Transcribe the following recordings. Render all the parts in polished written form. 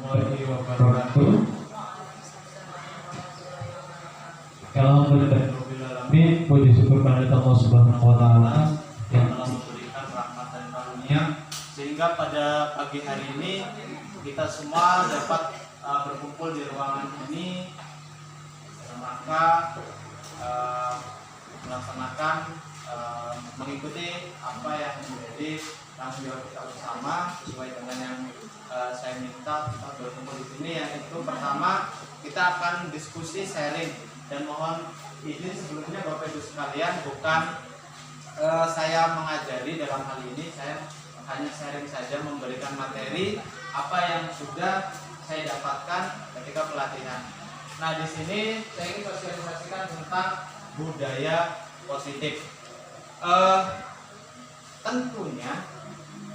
warahmatullahi wabarakatuh. Alhamdulillah, puji syukur pada Allah Subhanahu wa taala yang telah memberikan rahmat dan karunia sehingga pada pagi hari ini kita semua dapat berkumpul di ruangan ini dalam rangka melaksanakan mengikuti apa yang menjadi tanggung jawab kita bersama sesuai dengan yang saya minta kita berkumpul di sini. Yang itu pertama kita akan diskusi sharing, dan mohon izin sebelumnya Bapak Ibu sekalian, bukan saya mengajari dalam hal ini, saya hanya sharing saja, memberikan materi apa yang sudah saya dapatkan ketika pelatihan. Nah, di sini saya ingin sosialisasikan tentang budaya positif. Tentunya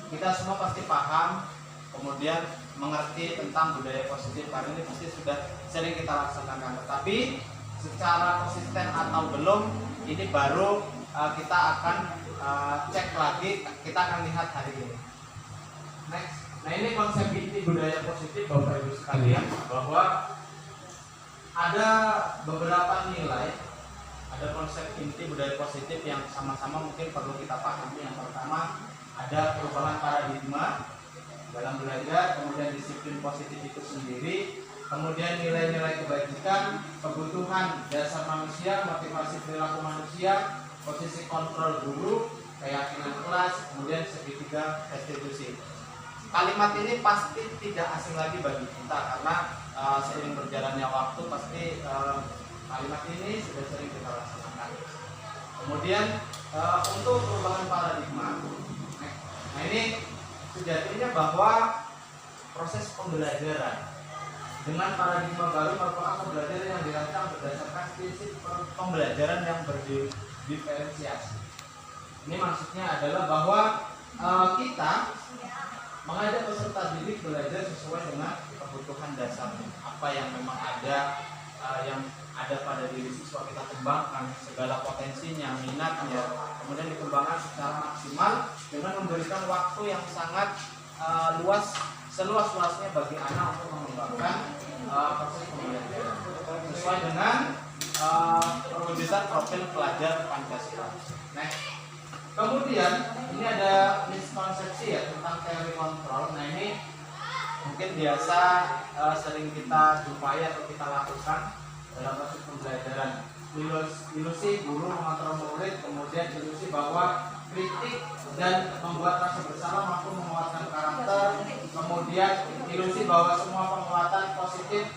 kita semua pasti paham, kemudian mengerti tentang budaya positif karena ini pasti sudah sering kita laksanakan. Tetapi secara konsisten atau belum, ini baru kita akan cek lagi, kita akan lihat hari ini. Next. Nah, ini konsep inti budaya positif Bapak Ibu sekalian, bahwa ada beberapa nilai, ada konsep inti budaya positif yang sama-sama mungkin perlu kita pahami. Yang pertama, ada perubahan paradigma dalam belajar, kemudian disiplin positif itu sendiri, kemudian nilai-nilai kebajikan, kebutuhan dasar manusia, motivasi perilaku manusia, posisi kontrol guru, keyakinan kelas, kemudian segitiga restitusi. Kalimat ini pasti tidak asing lagi bagi kita karena seiring berjalannya waktu pasti kalimat ini sudah sering kita laksanakan. Kemudian untuk perubahan paradigma, nah ini sejatinya bahwa proses pembelajaran dengan paradigma baru merupakan pembelajaran yang dirancang berdasarkan prinsip pembelajaran yang berdiferensiasi. Ini maksudnya adalah bahwa kita mengajak peserta didik belajar sesuai dengan kebutuhan dasarnya, apa yang memang ada, yang ada pada diri siswa kita kembangkan, segala potensinya, minatnya, kemudian dikembangkan secara maksimal dengan memberikan waktu yang sangat luas, seluas-luasnya bagi anak untuk mengembangkan proses pembelajaran sesuai dengan perwujudan profil pelajar Pancasila. Next. Kemudian ini ada miskonsepsi ya tentang teori kontrol. Nah, ini mungkin biasa sering kita jumpai atau kita lakukan dalam proses pembelajaran. Ilusi guru mengontrol murid, kemudian ilusi bahwa kritik dan membuat rasa bersalah mampu menguatkan karakter, kemudian ilusi bahwa semua penguatan positif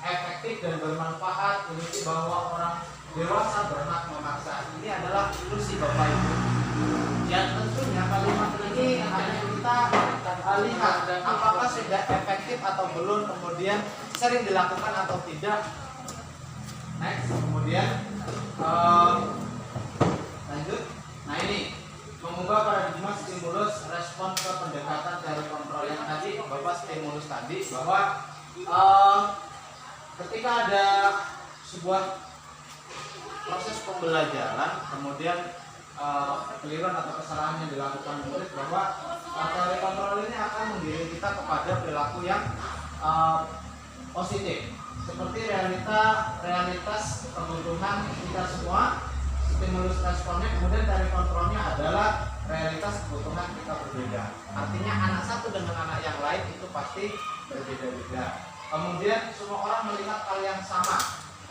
efektif dan bermanfaat, ilusi bahwa orang dewasa berhak memaksa. Ini adalah ilusi Bapak Ibu. Yang tentunya kalimat ini hanya kita lihat apakah sudah efektif atau belum, kemudian sering dilakukan atau tidak. Next, kemudian lanjut. Nah, ini mengubah paradigma stimulus respon ke pendekatan teori kontrol. Yang tadi Bapak stimulus tadi bahwa ketika ada sebuah proses pembelajaran, kemudian kekeliruan atau kesalahan yang dilakukan murid, bahwa teori kontrol ini akan mengiring kita kepada perilaku yang positif, seperti realitas kebutuhan kita semua, stimulus responnya, kemudian teori kontrolnya adalah realitas kebutuhan kita berbeda. Artinya anak satu dengan anak yang lain itu pasti berbeda-beda. Kemudian semua orang melihat hal yang sama.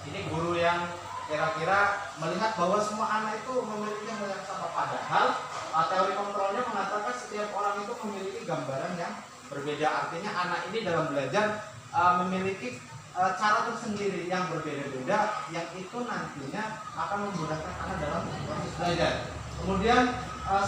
Ini guru yang kira-kira melihat bahwa semua anak itu memiliki hal yang sama, padahal teori kontrolnya mengatakan setiap orang itu memiliki gambaran yang berbeda. Artinya anak ini dalam belajar memiliki cara tersendiri yang berbeda-beda, yang itu nantinya akan memudahkan anak dalam proses belajar. Kemudian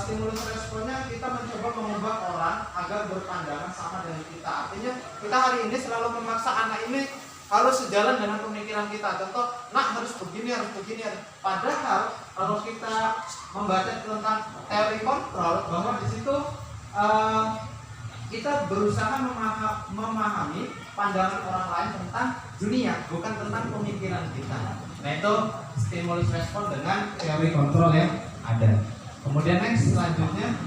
stimulus responnya kita mencoba mengubah orang agar berpandangan sama dengan kita. Artinya kita hari ini selalu memaksa anak ini harus sejalan dengan pemikiran kita. Contoh, nak harus begini, harus begini. Padahal kalau kita membaca tentang teori kontrol, bahwa di situ kita berusaha memahami pandangan orang lain tentang dunia, bukan tentang pemikiran kita. Nah, itu stimulus respon dengan teori kontrol yang ada. Kemudian next, selanjutnya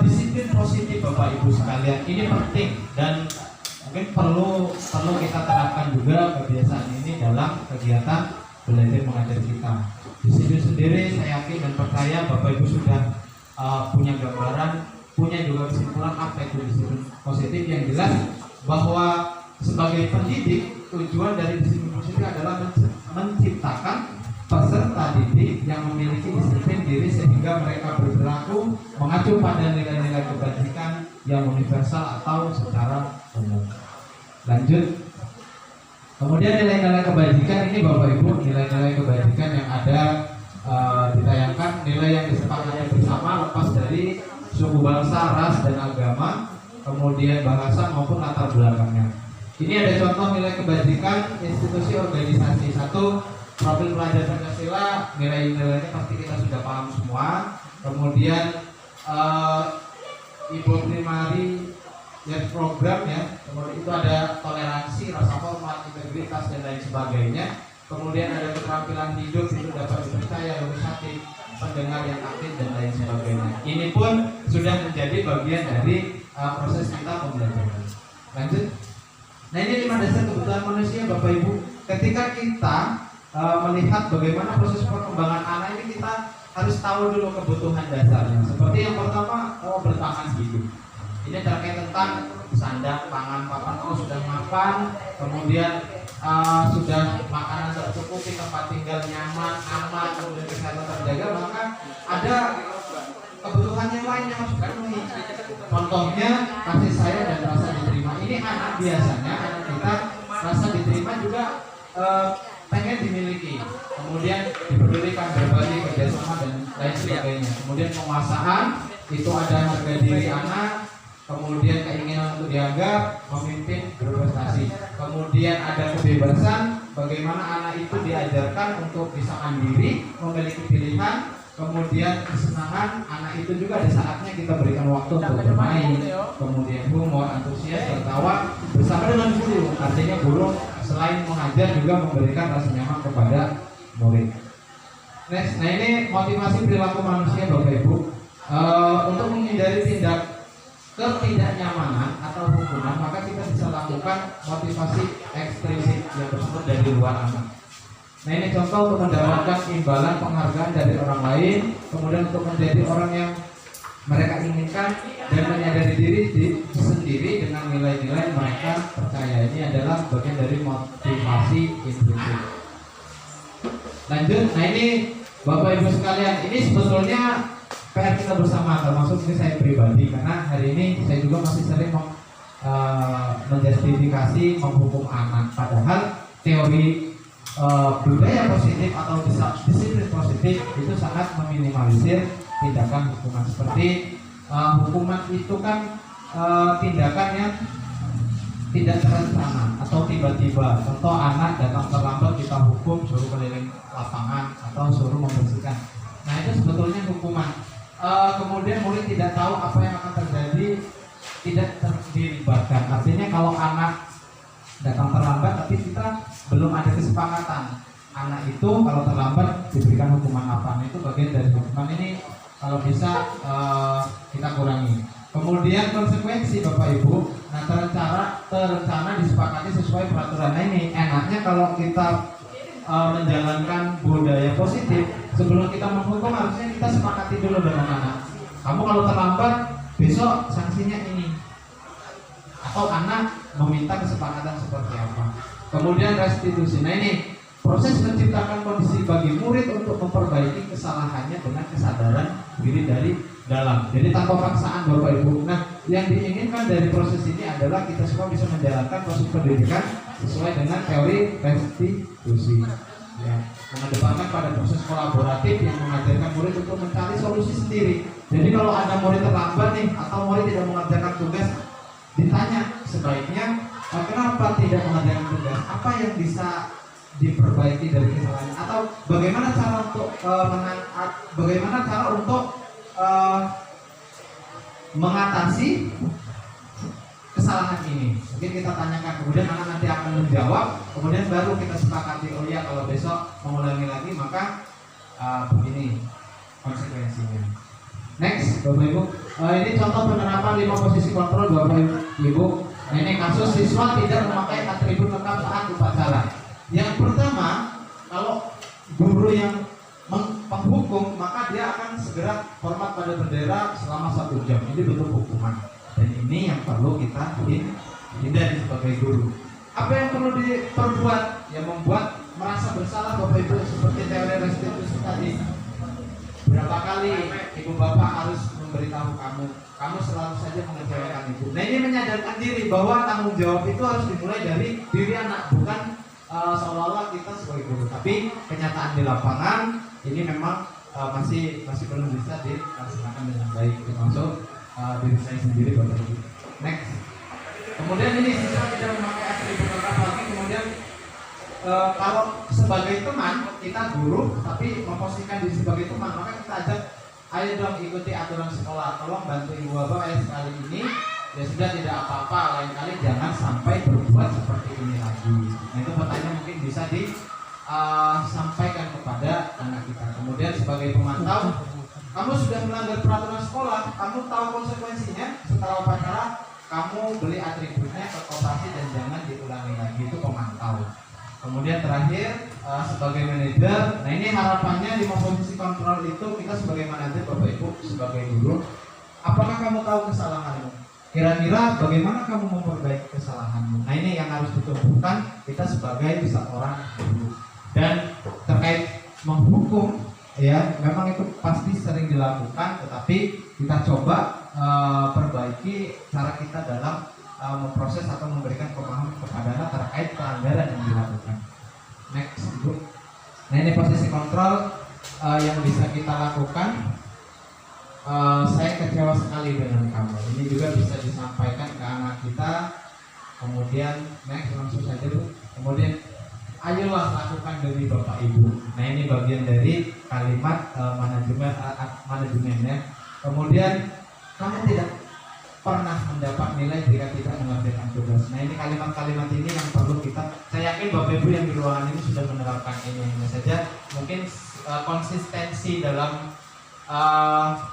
disiplin positif Bapak Ibu sekalian. Ini penting dan Mungkin perlu kita terapkan juga kebiasaan ini dalam kegiatan belajar mengajar kita. Di sini sendiri saya yakin dan percaya Bapak Ibu sudah punya gambaran, punya juga kesimpulan apa itu disiplin positif. Yang jelas bahwa sebagai pendidik, tujuan dari disiplin positif adalah menciptakan peserta didik yang memiliki disiplin diri sehingga mereka berperilaku mengacu pada nilai-nilai kebajikan yang universal atau secara umum. Lanjut. Kemudian nilai-nilai kebajikan ini Bapak Ibu, nilai-nilai kebajikan yang ada ditayangkan, nilai yang disepakati bersama lepas dari suku bangsa, ras dan agama, kemudian bahasa maupun latar belakangnya. Ini ada contoh nilai kebajikan institusi organisasi. Satu, profil pelajar Pancasila, nilai-nilainya pasti kita sudah paham semua. Kemudian Ibu Primari ya program ya, kemudian itu ada toleransi, rasa hormat, integritas dan lain sebagainya. Kemudian ada keterampilan hidup, itu dapat dipercaya, inisiatif, pendengar yang aktif dan lain sebagainya. Ini pun sudah menjadi bagian dari proses kita pembelajaran. Lanjut. Nah, ini 5 dasar kebutuhan manusia Bapak Ibu. Ketika kita melihat bagaimana proses perkembangan anak ini, kita harus tahu dulu kebutuhan dasarnya. Seperti yang pertama, bertahan hidup. Ini terkait tentang sandang, pangan, papan, sudah makan, kemudian sudah makanan tercukupi, tempat tinggal nyaman, aman, kemudian kesehatan terjaga, maka ada kebutuhan yang lain yang harus dipenuhi. Contohnya kasih sayang dan rasa diterima. Ini anak biasanya anak kita rasa diterima juga pengen dimiliki, kemudian dipedulikan, berbagi, kerjasama dan lain sebagainya. Kemudian penguasaan itu ada harga diri anak, kemudian keinginan untuk dianggap, memimpin, berprestasi. Kemudian ada kebebasan, bagaimana anak itu diajarkan untuk bisa mandiri, memiliki pilihan. Kemudian kesenangan, anak itu juga ada saatnya kita berikan waktu untuk bermain. Kemudian humor, antusias, tertawa bersama dengan guru. Artinya guru selain mengajar juga memberikan rasa nyaman kepada murid. Next, nah ini motivasi perilaku manusia Bapak Ibu. Untuk menghindari ketidaknyamanan atau hukuman, maka kita bisa lakukan motivasi ekstrinsik yang tersebut dari luar anak. Nah, ini contoh untuk mendapatkan imbalan penghargaan dari orang lain, kemudian untuk menjadi orang yang mereka inginkan dan menyadari diri sendiri dengan nilai-nilai mereka percaya. Ini adalah bagian dari motivasi intrinsik. Lanjut, nah ini Bapak Ibu sekalian, ini sebetulnya PR kita bersama, termasuk ini saya pribadi, karena hari ini saya juga masih sering menjustifikasi menghukum anak, padahal teori budaya positif atau disiplin positif itu sangat meminimalisir tindakan hukuman. Seperti hukuman itu kan tindakan yang tidak terencana atau tiba-tiba. Contoh, anak datang terlambat kita hukum, suruh keliling lapangan atau suruh membersihkan. Nah, itu sebetulnya hukuman. Kemudian murid tidak tahu apa yang akan terjadi, tidak dilibatkan. Artinya kalau anak datang terlambat tapi kita belum ada kesepakatan, anak itu kalau terlambat diberikan hukuman apa, nah, itu bagian dari hukuman. Ini kalau bisa kita kurangi. Kemudian konsekuensi Bapak Ibu, nah terencana disepakati sesuai peraturan. Nah, ini enaknya kalau kita menjalankan budaya positif, sebelum kita menghukum harusnya kita sepakati dulu dengan anak. Kamu kalau terlambat besok sanksinya ini, atau anak meminta kesepakatan seperti apa. Kemudian restitusi. Nah, ini proses menciptakan kondisi bagi murid untuk memperbaiki kesalahannya dengan kesadaran diri dari dalam. Jadi tanpa paksaan Bapak Ibu. Nah, yang diinginkan dari proses ini adalah kita semua bisa menjalankan proses pendidikan sesuai dengan teori restitusi. Ya, mengedepankan pada proses kolaboratif yang mengajarkan murid untuk mencari solusi sendiri. Jadi kalau ada murid terlambat nih atau murid tidak mengerjakan tugas, ditanya sebaiknya kenapa tidak mengerjakan tugas, apa yang bisa diperbaiki dari kesalahannya, atau bagaimana cara untuk mengatasi kesalahan ini. Mungkin kita tanyakan, kemudian anak nanti akan menjawab, kemudian baru kita sepakati, oh ya kalau besok mengulangi lagi maka begini konsekuensinya. Next, Bapak Ibu, ini contoh penerapan 5 posisi kontrol Bapak Ibu. Nah, ini kasus siswa tidak memakai atribut lengkap saat upacara. Yang pertama, kalau guru yang penghukum, maka dia akan segera hormat pada bendera selama 1 jam. Ini bentuk hukuman. Dan ini yang perlu kita hindari sebagai guru. Apa yang perlu diperbuat? Yang membuat merasa bersalah Bapak Ibu, seperti teori restitusi tadi. Berapa kali ibu bapak harus memberitahu kamu selalu saja mengecewakan ibu. Nah, ini menyadarkan diri bahwa tanggung jawab itu harus dimulai dari diri anak, bukan seolah-olah kita sebagai guru. Tapi kenyataan di lapangan ini memang masih belum bisa dilaksanakan dengan baik, termasuk diri saya sendiri Bapak Ibu. Next. Kemudian ini siswa tidak memakai atribut lengkap lagi. Kemudian kalau sebagai teman kita guru tapi memposisikan diri sebagai teman, maka kita ajak, ayo dong ikuti aturan sekolah, tolong bantu ibu bapak sekali ini ya sudah, tidak apa-apa, lain kali jangan sampai berbuat seperti ini lagi. Nah, itu pertanyaan mungkin bisa disampaikan kepada anak kita. Kemudian sebagai pemantau, kamu sudah melanggar peraturan sekolah, kamu tahu konsekuensinya. Setelah upacara kamu beli atributnya ke koperasi dan jangan diulangi lagi. Itu pemantau. Kemudian terakhir sebagai manajer, nah ini harapannya di posisi kontrol itu kita sebagai manajer Bapak Ibu, sebagai guru, apakah kamu tahu kesalahanmu? Kira-kira bagaimana kamu memperbaiki kesalahanmu? Nah, ini yang harus ditumbuhkan kita sebagai seorang guru. Dan terkait menghukum, ya memang itu pasti sering dilakukan, tetapi kita coba perbaiki cara kita dalam memproses atau memberikan pemahaman kepada anak terkait pelanggaran yang dilakukan. Next, Ibu. Nah, ini posisi kontrol yang bisa kita lakukan. Saya kecewa sekali dengan kamu. Ini juga bisa disampaikan ke anak kita. Kemudian next, langsung saja Bu. Kemudian ayolah lakukan demi Bapak Ibu. Nah, ini bagian dari kalimat manajemennya. Kemudian kamu tidak pernah mendapat nilai jika tidak mengerjakan tugas. Nah, ini kalimat-kalimat ini yang perlu kita, saya yakin Bapak Ibu yang di ruangan ini sudah menerapkan ini. Hanya saja mungkin konsistensi dalam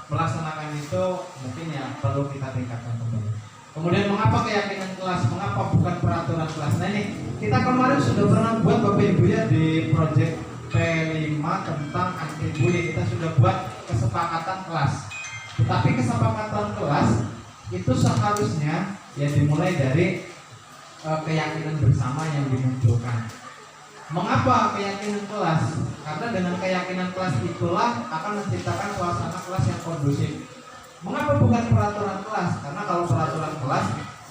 melaksanakan itu mungkin ya perlu kita tingkatkan kembali. Kemudian mengapa keyakinan kelas, mengapa bukan peraturan kelas? Nah, ini kita kemarin sudah pernah buat Bapak Ibu ya di project P5 tentang anti bullying. Kita sudah buat kesepakatan kelas. Tetapi kesepakatan kelas itu seharusnya ya dimulai dari keyakinan bersama yang dimunculkan. Mengapa keyakinan kelas? Karena dengan keyakinan kelas itulah akan menciptakan suasana kelas yang kondusif. Mengapa bukan peraturan kelas? Karena kalau peraturan kelas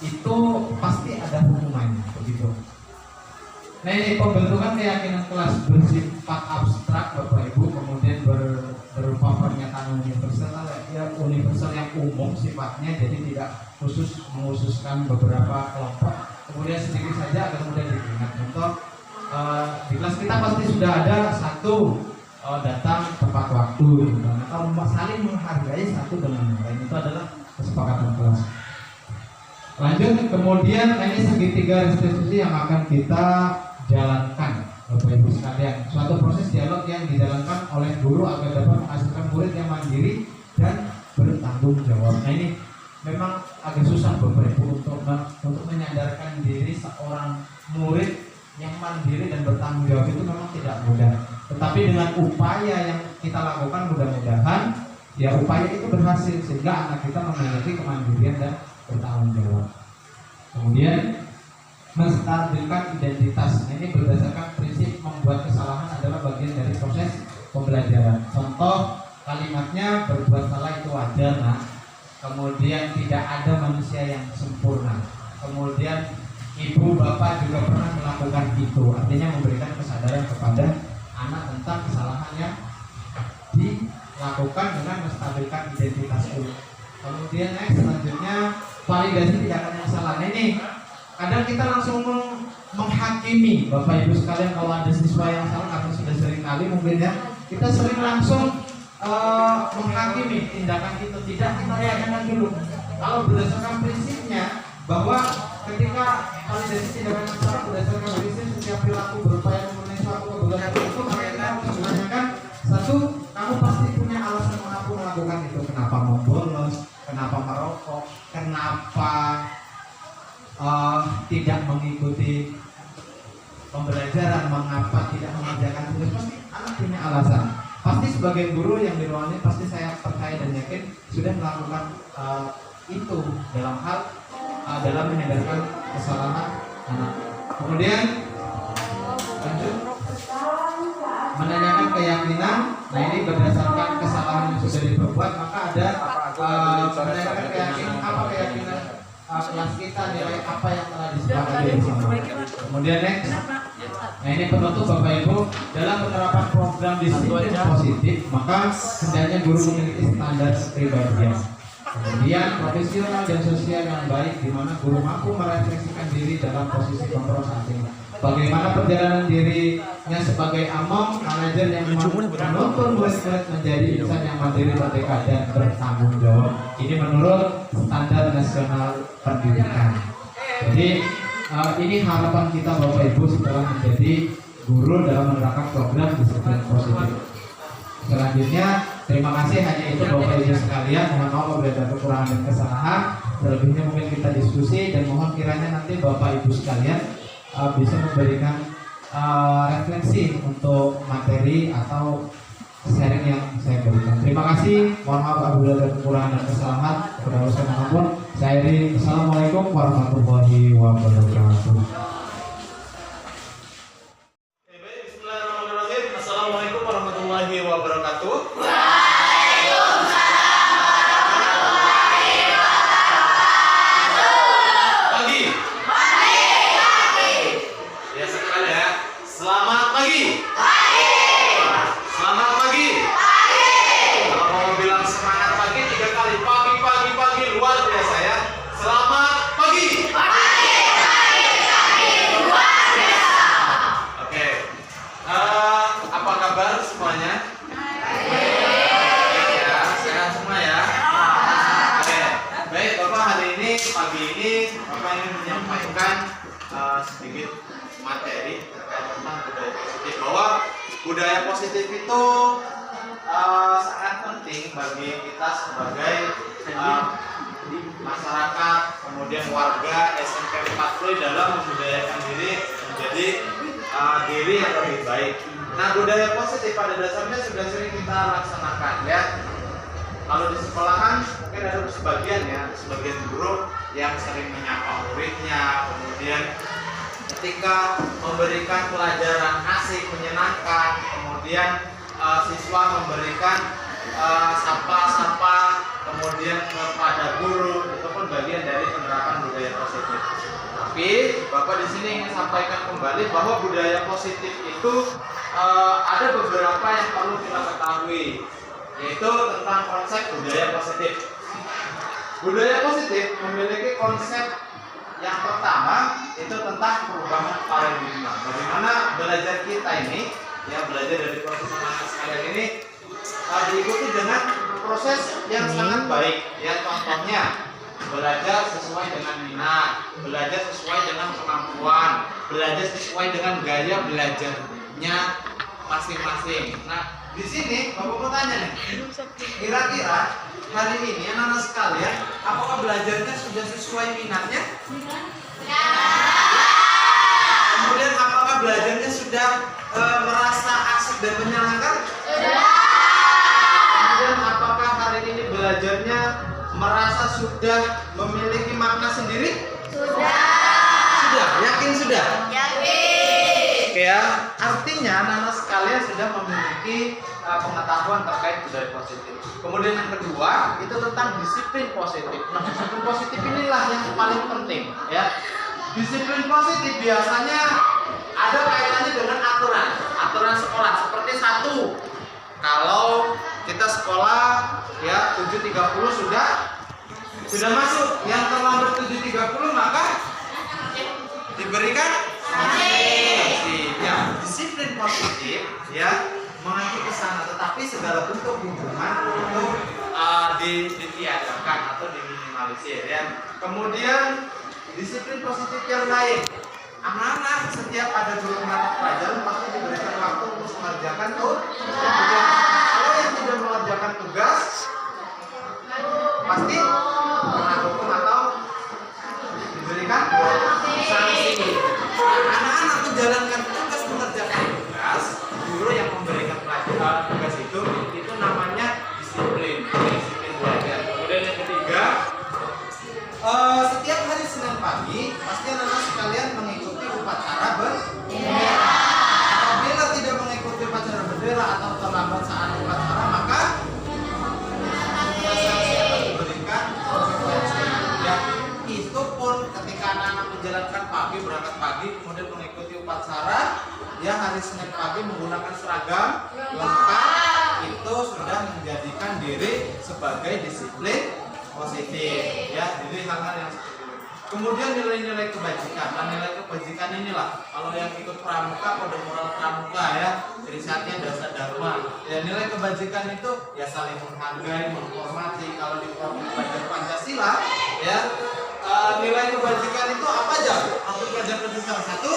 itu pasti ada hukumannya, begitu. Nah, ini pembentukan keyakinan kelas bersifat abstrak Bapak Ibu, kemudian berupa pernyataan universal yang umum sifatnya, jadi tidak khusus mengkhususkan beberapa kelompok. Kemudian sedikit saja agar mudah diingat. Contoh, di kelas kita pasti sudah ada satu datang tepat waktu, atau saling menghargai satu dengan yang lain. Itu adalah kesepakatan kelas. Lanjut, kemudian ini segitiga restitusi yang akan kita jalankan Bapak Ibu sekalian. Suatu proses dialog yang dijalankan oleh guru agar dapat menghasilkan murid yang mandiri dan bertanggung jawab. Nah, ini memang agak susah Bapak Ibu untuk menyadarkan diri seorang murid yang mandiri dan bertanggung jawab itu memang tidak mudah. Tetapi dengan upaya yang kita lakukan, mudah-mudahan ya upaya itu berhasil sehingga anak kita memiliki kemandirian dan bertanggung jawab. Kemudian menstabilkan identitas. Ini berdasarkan prinsip membuat kesalahan adalah bagian dari proses pembelajaran. Contoh kalimatnya, berbuat salah itu wajar, nah. Kemudian tidak ada manusia yang sempurna. Kemudian ibu bapak juga pernah melakukan itu. Artinya memberikan kesadaran kepada anak tentang kesalahan yang dilakukan dengan menstabilkan identitas itu. Kemudian selanjutnya validasi tindakan yang salah. Nah, ini kadang kita langsung menghakimi Bapak Ibu sekalian. Kalau ada siswa yang salah, karena sudah sering kali mungkin ya, kita sering langsung menghakimi tindakan itu. Tidak, kita tanyakan dulu. Kalau berdasarkan prinsipnya bahwa ketika validasi tindakan yang salah berdasarkan prinsip setiap perilaku berupaya memenuhi suatu kebutuhan itu, maka kita harus menanyakan satu, kamu pasti punya alasan mengapa melakukan itu. Kenapa mau bolos? Kenapa merokok? Kenapa tidak mengikuti pembelajaran, mengapa tidak mengerjakan tugas, pasti anak punya alasan. Pasti sebagai guru yang di ruangan ini, pasti saya percaya dan yakin sudah melakukan itu dalam hal dalam menghindarkan kesalahan anak. Kemudian lanjut menanyakan keyakinan. Nah, ini berdasarkan kesalahan yang sudah diperbuat, maka ada menanyakan keyakinan, apa keyakinan kelas kita, nilai apa yang telah disepakati bersama. Kemudian next, nah ini penutup Bapak Ibu, dalam penerapan program disiplin positif, maka hendaknya guru memiliki standar kepribadian, kemudian profesional dan sosial yang baik, di mana guru mampu merefleksikan diri dalam posisi kontrol saat ini. Bagaimana perjalanan dirinya sebagai among manajer yang menuntun murid-murid menjadi insan yang mandiri, merdeka dan bertanggung jawab. Ini menurut standar nasional pendidikan. Jadi ini harapan kita Bapak Ibu setelah menjadi guru dalam menerapkan program disiplin positif. Selanjutnya, terima kasih, hanya itu Bapak Ibu sekalian. Mohon maaf apabila ada kekurangan dan kesalahan. Selebihnya mungkin kita diskusi, dan mohon kiranya nanti Bapak Ibu sekalian bisa memberikan refleksi untuk materi atau sharing yang saya berikan. Terima kasih. Mohon maaf apabila ada kekurangan dan kesalahan. Saya Iri. Assalamualaikum warahmatullahi wabarakatuh. Bismillahirrahmanirrahim. Assalamualaikum warahmatullahi wabarakatuh. Selamat pagi. Selamat pagi. Kalau mau bilang semangat pagi 3 kali, pagi pagi pagi, luar biasa ya. Selamat pagi. Luar biasa. Oke. Apa kabar semuanya? Ya, sehat semua ya. Oke. Baik, Bapak hari ini pagi ini Bapak ingin menyampaikan sedikit materi terkait tentang budaya positif, bahwa budaya positif itu sangat penting bagi kita sebagai masyarakat, kemudian warga SMP 40 dalam membudayakan diri menjadi diri yang lebih baik. Nah, budaya positif pada dasarnya sudah sering kita laksanakan ya. Kalau di sekolahan mungkin ada sebagian guru yang sering menyapa muridnya, kemudian ketika memberikan pelajaran asik, menyenangkan, kemudian siswa memberikan sapa-sapa, kemudian kepada guru, itu pun bagian dari penerapan budaya positif. Tapi Bapak di sini ingin sampaikan kembali bahwa budaya positif itu ada beberapa yang perlu kita ketahui, yaitu tentang konsep budaya positif. Budaya positif memiliki konsep yang pertama itu tentang perubahan paradigma. Bagaimana belajar kita ini, ya belajar dari proses semangat sekalian ini diikuti dengan proses yang sangat baik. Ya, contohnya belajar sesuai dengan minat, belajar sesuai dengan kemampuan, belajar sesuai dengan gaya belajarnya masing-masing. Nah, di sini Bapak mau tanya nih, kira-kira hari ini anak-anak sekalian, apakah belajarnya sudah sesuai minatnya? Ya. Kemudian apakah belajarnya sudah merasa asik dan menyenangkan? Sudah. Kemudian apakah hari ini belajarnya merasa sudah memiliki makna sendiri? Sudah. Sudah, yakin sudah? Yakin. Oke ya, artinya anak-anak sekalian sudah memiliki pengetahuan terkait budaya positif. Kemudian yang kedua itu tentang disiplin positif. Nah, disiplin positif inilah yang paling penting ya. Disiplin positif biasanya ada kaitannya dengan aturan sekolah. Seperti satu, kalau kita sekolah ya 7.30 sudah masuk, yang terlambat 7.30 maka diberikan sanksi. Ya, disiplin positif ya mengacu ke sana, tetapi segala bentuk hubungan itu ditiadakan atau diminimalisir ya. Kemudian disiplin positif yang lain, anak-anak setiap ada guru mata pelajaran pasti diberikan waktu untuk mengerjakan tugas. Kalau yang tidak mengerjakan tugas pasti kena hukum atau diberikan Setiap hari Senin pagi pasti anak-anak sekalian mengikuti upacara bendera. Apabila tidak mengikuti upacara bendera atau terlambat saat upacara, maka sanksi akan diberikan konsekuensi. Ya, itu pun ketika anak-anak menjalankan pagi, berangkat pagi, kemudian mengikuti upacara, ya hari Senin pagi menggunakan seragam lengkap, itu sudah menjadikan diri sebagai disiplin positif, ya. Jadi hal-hal yang seperti itu. Kemudian nilai-nilai kebajikan. Nah, nilai kebajikan inilah kalau yang ikut pramuka, kode moral pramuka, ya, Trisatya Dasa Dharma. Ya, nilai kebajikan itu ya saling menghargai, menghormati. Kalau di pelajaran Pancasila, ya, nilai kebajikan itu apa aja? Untuk pelajaran Pancasila, satu,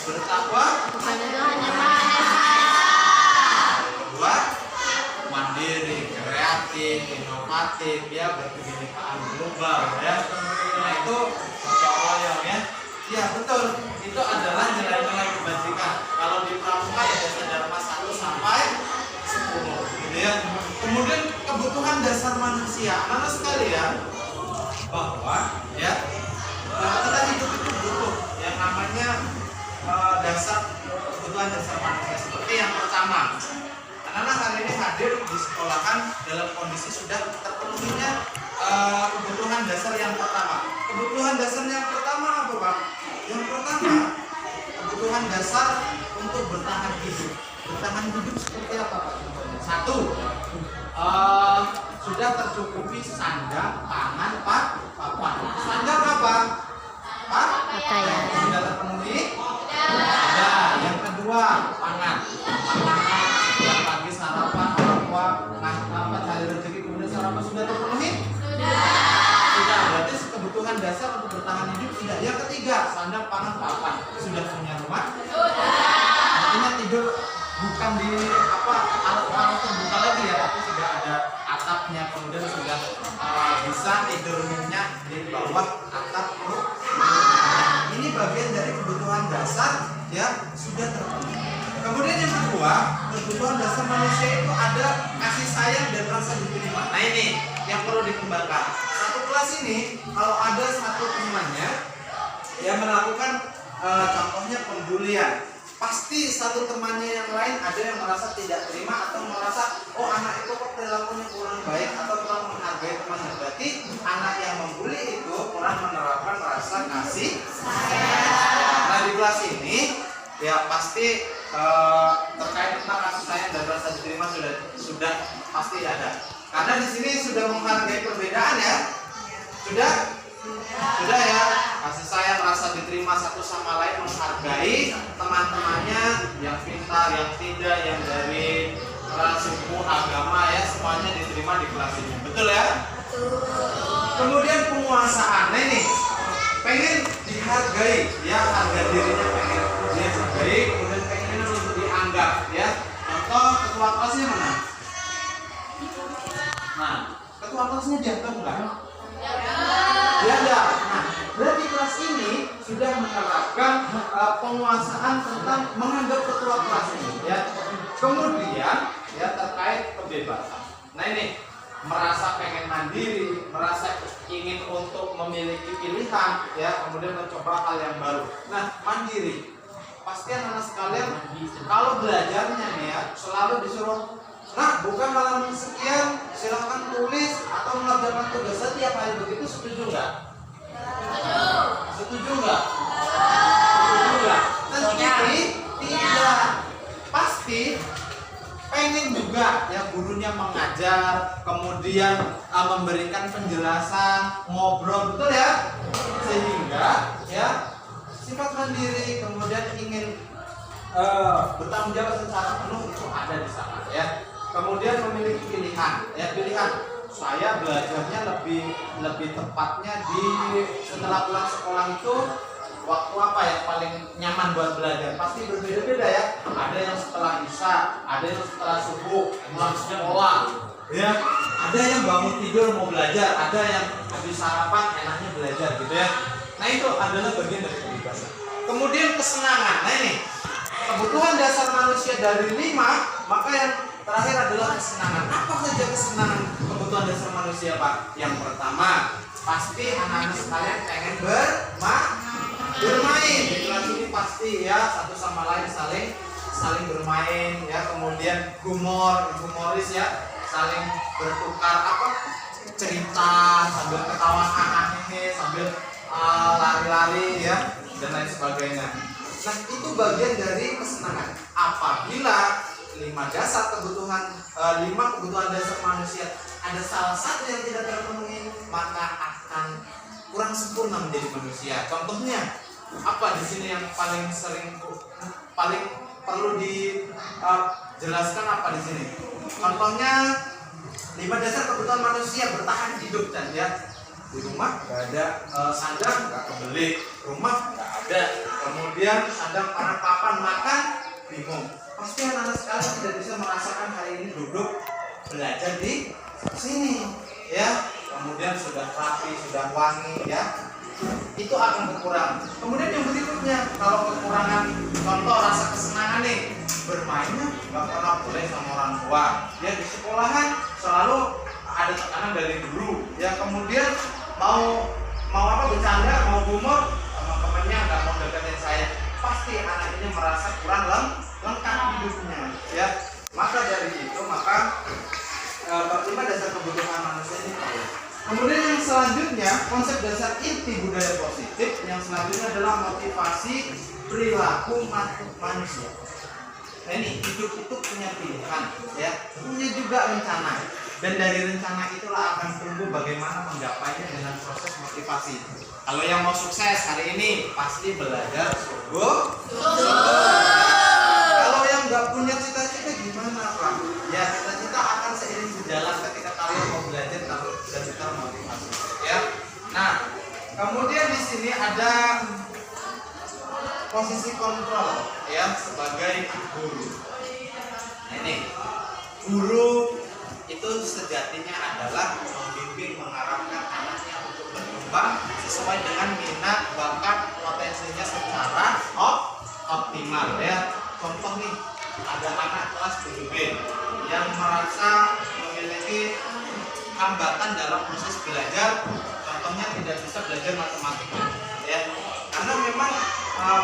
bertakwa kepada Tuhan Yang Maha Esa. kedua, mandiri, kreatif, inovatif, ya, berkebinekaan global, ya. Nah, itu gotong royong, ya. Ya, betul. Itu adalah nilai-nilai kebajikan. Kalau di pramuka ya Dasa Dharma 1 sampai 10, gitu ya. Kemudian kebutuhan dasar manusia. Anak-anak sekalian, bahwa ya kita hidup itu butuh yang namanya kebutuhan dasar manusia. Seperti yang pertama, anak-anak hari ini hadir di sekolahan dalam kondisi sudah terpenuhinya kebutuhan dasar yang pertama. Kebutuhan dasar yang pertama apa, Pak? Yang pertama, kebutuhan dasar untuk bertahan hidup. Bertahan hidup seperti apa, Pak? Satu, sudah tercukupi sandang, pangan, papan. Sandang apa? Pak? Pakaian. Sudah terpenuhi? Sudah. Yang kedua, pangan. Makanan setiap pagi sarapan, orang tua apa cari rezeki kemudian sarapan sudah terpenuhi? Sudah. Berarti kebutuhan dasar untuk bertahan hidup sudah. Yang ketiga, sandang, pangan, papan. Sudah punya rumah? Artinya tidur bukan di alat terbuka lagi ya, tapi sudah ada atapnya, kemudian sudah bisa tidurnya di bawah atap rumah. Ini bagian dari kebutuhan dasar ya sudah terpenuhi. Kemudian yang kedua, kebutuhan dasar manusia itu ada kasih sayang dan rasa diterima. Nah, ini yang perlu dikembangkan. Satu kelas ini kalau ada satu temannya yang melakukan contohnya pembulian, pasti satu temannya yang lain ada yang merasa tidak terima atau merasa oh anak itu kok perilakunya kurang baik atau kurang menghargai temannya. Berarti anak yang membuli itu kurang menerapkan rasa kasih sayang. Nah, di kelas ini ya pasti terkait tentang kasih sayang dan rasa diterima sudah pasti ada. Karena di sini sudah menghargai perbedaan ya. Sudah ya, kasih sayang, rasa diterima satu sama lain, menghargai teman-temannya yang pintar, yang tidak, yang dari suku, agama ya, semuanya diterima di kelas ini. Betul ya? Kemudian penguasaan. Nah, ini pengen dihargai ya, harga dirinya pengen dihargai, kemudian pengen untuk dianggap ya. Contoh ketua kelasnya mana? Nah, ketua kelasnya dianggap enggak? Ya enggak. Nah, berarti kelas ini sudah menerapkan penguasaan tentang menganggap ketua kelas ini ya. Kemudian ya terkait kebebasan. Nah, ini merasa pengen mandiri, merasa ingin untuk memiliki pilihan ya, kemudian mencoba hal yang baru. Nah, mandiri. Pasti anak-anak sekalian kalau belajarnya nih ya selalu disuruh, nah bukan halaman sekian, silahkan tulis atau mengerjakan tugas setiap hari begitu, setuju nggak? Setuju nggak? Setuju nggak? Tentu tidak. Pasti pengen juga ya gurunya mengajar, kemudian memberikan penjelasan, ngobrol, betul ya? Sehingga ya sifat mandiri, kemudian ingin bertanggung jawab secara penuh itu ada di sana ya. Kemudian memiliki pilihan ya, pilihan saya belajarnya lebih tepatnya di setelah pulang sekolah itu waktu apa ya paling nyaman buat belajar, pasti berbeda-beda ya. Ada yang setelah isya, ada yang setelah subuh pulang sekolah ya, ada yang bangun tidur mau belajar, ada yang habis sarapan enaknya belajar gitu ya. Nah, itu adalah bagian dari kebebasan. Kemudian kesenangan. Nah, ini kebutuhan dasar manusia dari 5, maka yang terakhir adalah kesenangan. Apa saja kesenangan kebutuhan dasar manusia, Pak? Yang pertama, pasti anak-anak sekalian pengen bermain di kelas ini pasti ya, satu sama lain saling bermain ya, kemudian humoris ya, saling bertukar cerita sambil ketawa sambil lari-lari ya dan lain sebagainya. Nah, itu bagian dari kesenangan. Apabila 5 kebutuhan dasar manusia ada salah satu yang tidak terpenuhi, maka akan kurang sempurna menjadi manusia. Contohnya apa di sini yang paling perlu dijelaskan apa di sini? Contohnya 5 dasar kebutuhan manusia bertahan hidup dan ya. Di rumah nggak ada sandang, nggak kebeli, rumah nggak ada, kemudian sandang panas papan makan bingung. Pasti anak-anak sekalian tidak bisa merasakan hari ini duduk belajar di sini ya, kemudian sudah rapi, sudah wangi ya, itu akan berkurang. Kemudian yang berikutnya, kalau kekurangan contoh rasa kesenangan nih, bermainnya nggak pernah boleh sama orang tua ya, di sekolahan selalu ada tekanan dari guru ya, kemudian mau bercanda, mau humor, teman-temannya nggak mau deketin saya, pasti anak ini merasa kurang lengkap hidupnya ya. Maka dari itu, 5 dasar kebutuhan manusia ini perlu. Kemudian yang selanjutnya, konsep dasar inti budaya positif yang selanjutnya adalah motivasi perilaku manusia. Nah, ini hidup itu punya pilihan ya, punya juga rencana, dan dari rencana itulah akan tumbuh bagaimana menggapainya dengan proses motivasi. Kalau yang mau sukses hari ini pasti belajar sungguh. Kalau yang nggak punya cita-cita gimana Pak? Ya, cita-cita akan seiring sejalan ketika kalian mau belajar dan kita motivasi ya. Nah, kemudian di sini ada posisi kontrol ya sebagai guru. Nah, ini guru itu sejatinya adalah membimbing, mengarahkan anaknya untuk berkembang sesuai dengan minat, bakat, potensinya secara optimal ya. Contoh nih, ada anak kelas 7B yang merasa memiliki hambatan dalam proses belajar, contohnya tidak bisa belajar matematika ya, karena memang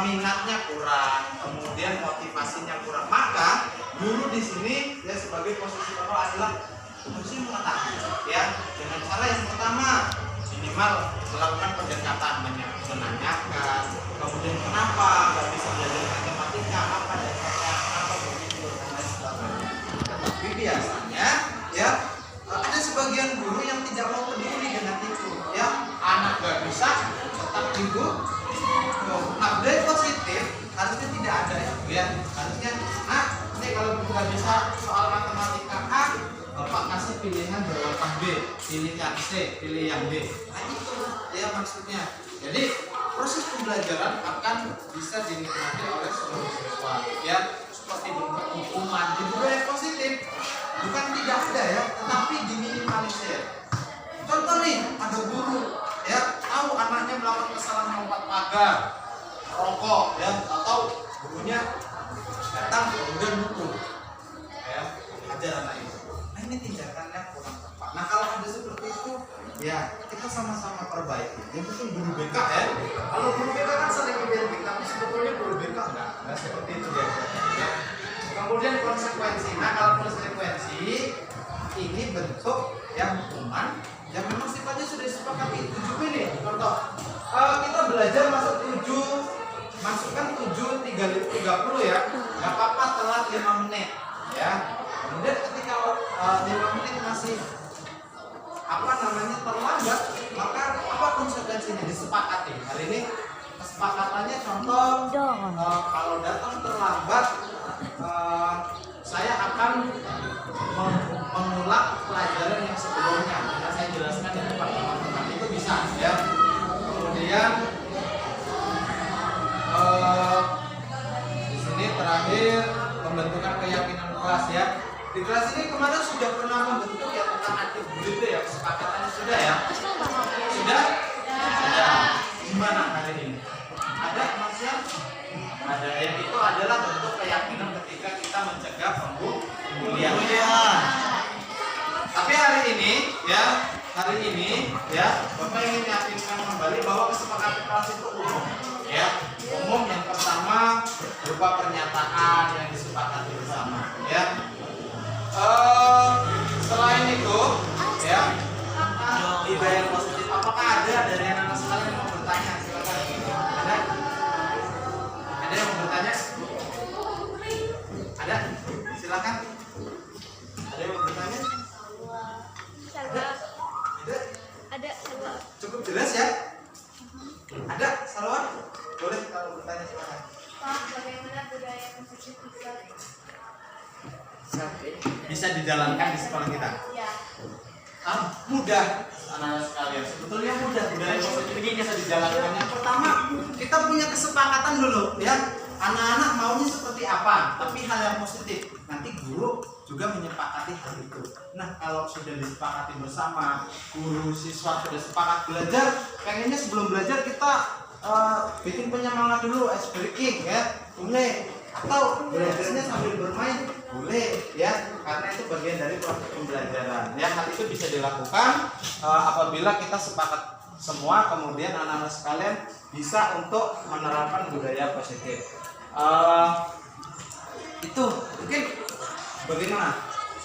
minatnya kurang, kemudian motivasinya kurang. Maka guru di sini ya sebagai posisi kontrol adalah harusnya mengetahui ya, dengan cara yang pertama minimal melakukan pendekatan, menanyakan, kemudian kenapa nggak bisa belajar matematika, apa dasarnya, apa begitu dan lain sebagainya. Tetapi biasanya ya ada sebagian guru yang tidak mau peduli dengan itu ya, anak nggak bisa tetap ibu. Nah, budaya positif harusnya tidak ada ya, harusnya ini kalau nggak bisa soal matematika A, Bapak kasih pilihan jawaban B, pilih yang C, pilih yang D. Nah, itu ya maksudnya. Jadi proses pembelajaran akan bisa dinikmati oleh seluruh siswa ya, seperti bentuk hukuman. Di budaya positif bukan tidak ada ya, tetapi diminimalisir. Contoh nih, ada guru ya tahu anaknya melakukan kesalahan melompat pagar, rokok ya, atau gurunya datang kemudian dukung ya, ajar anak itu. Nah, ini tindakannya kurang tepat. Nah, kalau ada seperti itu ya kita sama-sama perbaiki. Yang penting guru BK ya, kalau guru BK kan sering identik, tapi sebetulnya guru BK enggak seperti itu ya. Kemudian konsekuensi. Nah, kalau konsekuensi ini bentuk yang hukuman yang memang sifatnya sudah disepakati. 7B nih contoh, kita belajar masukkan 7.30 ya, nggak apa-apa telat 5 menit ya. Kemudian ketika 5 menit masih terlambat, maka apa konsekuensinya? Disepakati. Hari ini kesepakatannya contoh, kalau datang terlambat saya akan mengulang pelajaran yang sebelumnya. Nah, saya jelaskan di depan teman-teman, itu bisa ya. Kemudian di sini terakhir pembentukan keyakinan kelas ya. Di kelas ini kemarin sudah pernah membentuk ya tentang anti bully itu ya, kesepakatannya sudah ya. Sudah. Gimana hari ini? Ada masih? Ada. Yang itu adalah bentuk keyakinan ketika kita mencegah pembulian. Tapi hari ini ya, Bapak ingin yakinkan kembali bahwa kesepakatan kelas itu umum, ya. Umum yang pertama berupa pernyataan yang disepakati bersama, ya. Selain itu, ya, budaya positif. Apakah ada dari anak-anak sekalian yang mau bertanya? Silakan. Ada? Ada yang mau bertanya? Ada? Silakan. Ada yang mau bertanya? Ada? Ada salawat. Cukup jelas ya? Ada salawat? Boleh kalau bertanya silakan. Pak, bagaimana budaya positif Bisa dijalankan di sekolah kita? Ya. Mudah, anak-anak sekalian. Sebetulnya mudah budaya positif ini bisa dijalankan. Yang pertama, kita punya kesepakatan dulu, ya. Anak-anak maunya seperti apa? Tapi hal yang positif. Nanti guru juga menyepakati hal itu. Nah, kalau sudah disepakati bersama, guru siswa sudah sepakat belajar, pengennya sebelum belajar kita bikin penyemangat dulu, ice breaking, ya, boleh. Atau belajarnya sambil bermain, boleh, ya, karena itu bagian dari proses pembelajaran. Ya, hal itu bisa dilakukan apabila kita sepakat semua, kemudian anak-anak sekalian bisa untuk menerapkan budaya positif. Itu mungkin bagaimana?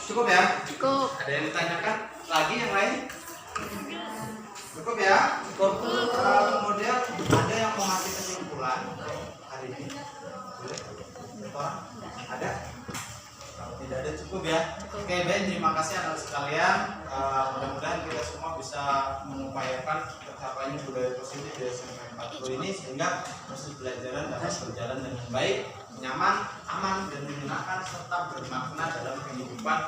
Cukup ya? Cukup. Ada yang ditanyakan lagi yang lain? Cukup ya? Cukup. Kemudian ada yang mau ngasih kesimpulan hari ini? Boleh? Ada? Kalau tidak ada cukup ya. Oke Ben, terima kasih anak sekalian. Mudah-mudahan kita semua bisa mengupayakan tercapainya budaya positif di SMP 40 ini sehingga proses pelajaran dapat berjalan dengan baik, nyaman, aman, dan menyenangkan serta bermakna dalam kehidupan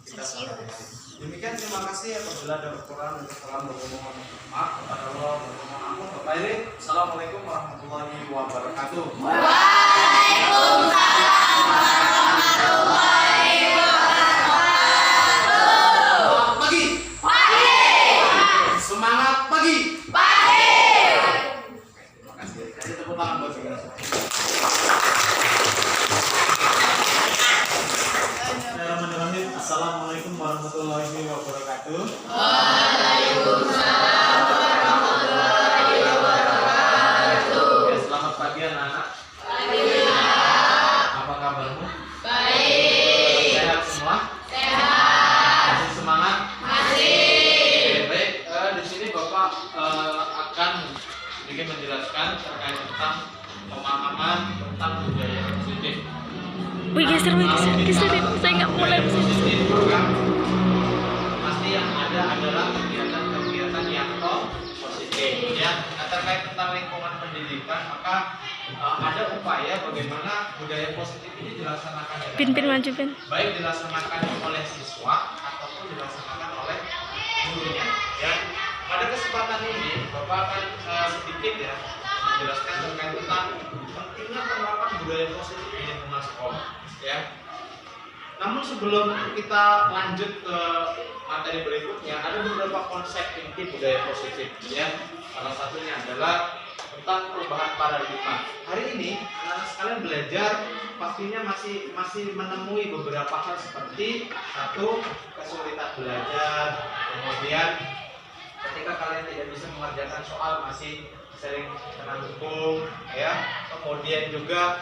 kita sehari-hari. Demikian, terima kasih. Apabila ada kekurangan dan kesalahan berhubungan, maaf kepada Allah berhubungan ampun. Bapak Ibu, Assalamualaikum warahmatullahi wabarakatuh. Semangat pagi. Terima kasih. Kasih tepuk tangan buat kita. Bismillahirrahmanirrahim. Assalamualaikum warahmatullahi wabarakatuh. Ya, selamat pagi anak-anak. Apa kabarmu? Sehat semua? Masih semangat? Oke, baik. Di sini Bapak akan sedikit menjelaskan terkait tentang pemahaman tentang budaya positif. Wih, geser, saya nggak mulai. Positif program pasti yang ada adalah kegiatan-kegiatan yang positif, ya. Nah, terkait tentang lingkungan pendidikan, maka ada upaya bagaimana budaya positif ini dilaksanakan dengan Pin baik. maju, Pin. Baik dilaksanakan oleh siswa ataupun dilaksanakan oleh gurunya, ya. Pada kesempatan ini Bapak akan sedikit ya menjelaskan terkait tentang pentingnya penerapan budaya positif di lingkungan sekolah, ya. Namun sebelum kita lanjut ke materi berikutnya, ada beberapa konsep inti budaya positif, ya. Salah satunya adalah tentang perubahan paradigma. Hari ini anak-anak sekalian belajar pastinya masih menemui beberapa hal seperti satu, kesulitan belajar, kemudian ketika kalian tidak bisa mengerjakan soal masih sering kena hukum, ya. Kemudian juga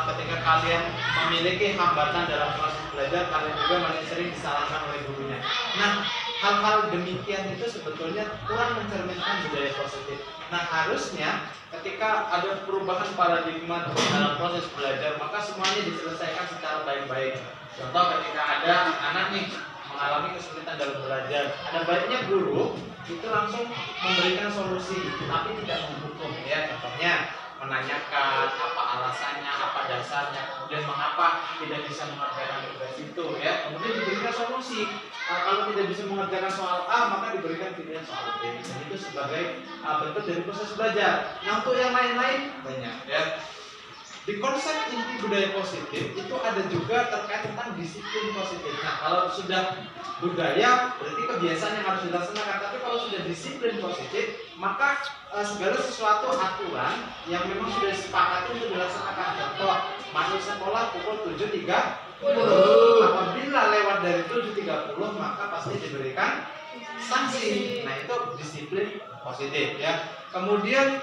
ketika kalian memiliki hambatan dalam proses belajar, kalian juga masih sering disalahkan oleh gurunya. Nah, hal-hal demikian itu sebetulnya kurang mencerminkan budaya positif. Nah, harusnya ketika ada perubahan paradigma dalam proses belajar, maka semuanya diselesaikan secara baik-baik. Contoh, ketika ada anak nih mengalami kesulitan dalam belajar, ada baiknya guru itu langsung memberikan solusi, tapi tidak menghukum, ya. Contohnya menanyakan apa alasannya, apa dasarnya, kemudian mengapa tidak bisa mengerjakan tugas itu, ya. Kemudian diberikan solusi. Kalau tidak bisa mengerjakan soal A, maka diberikan pilihan soal B. Dan itu sebagai bentuk dari proses belajar. Nah, untuk yang lain-lain banyak, ya. Di konsep inti budaya positif itu ada juga terkait tentang disiplin positif. Nah, kalau sudah budaya berarti kebiasaan yang harus dilaksanakan. Tapi kalau sudah disiplin positif, maka segala sesuatu aturan yang memang sudah disepakati untuk dilaksanakan. Contoh, masuk sekolah pukul 7.30. Apabila lewat dari 7.30, maka pasti diberikan sanksi. Nah, itu disiplin positif ya. Kemudian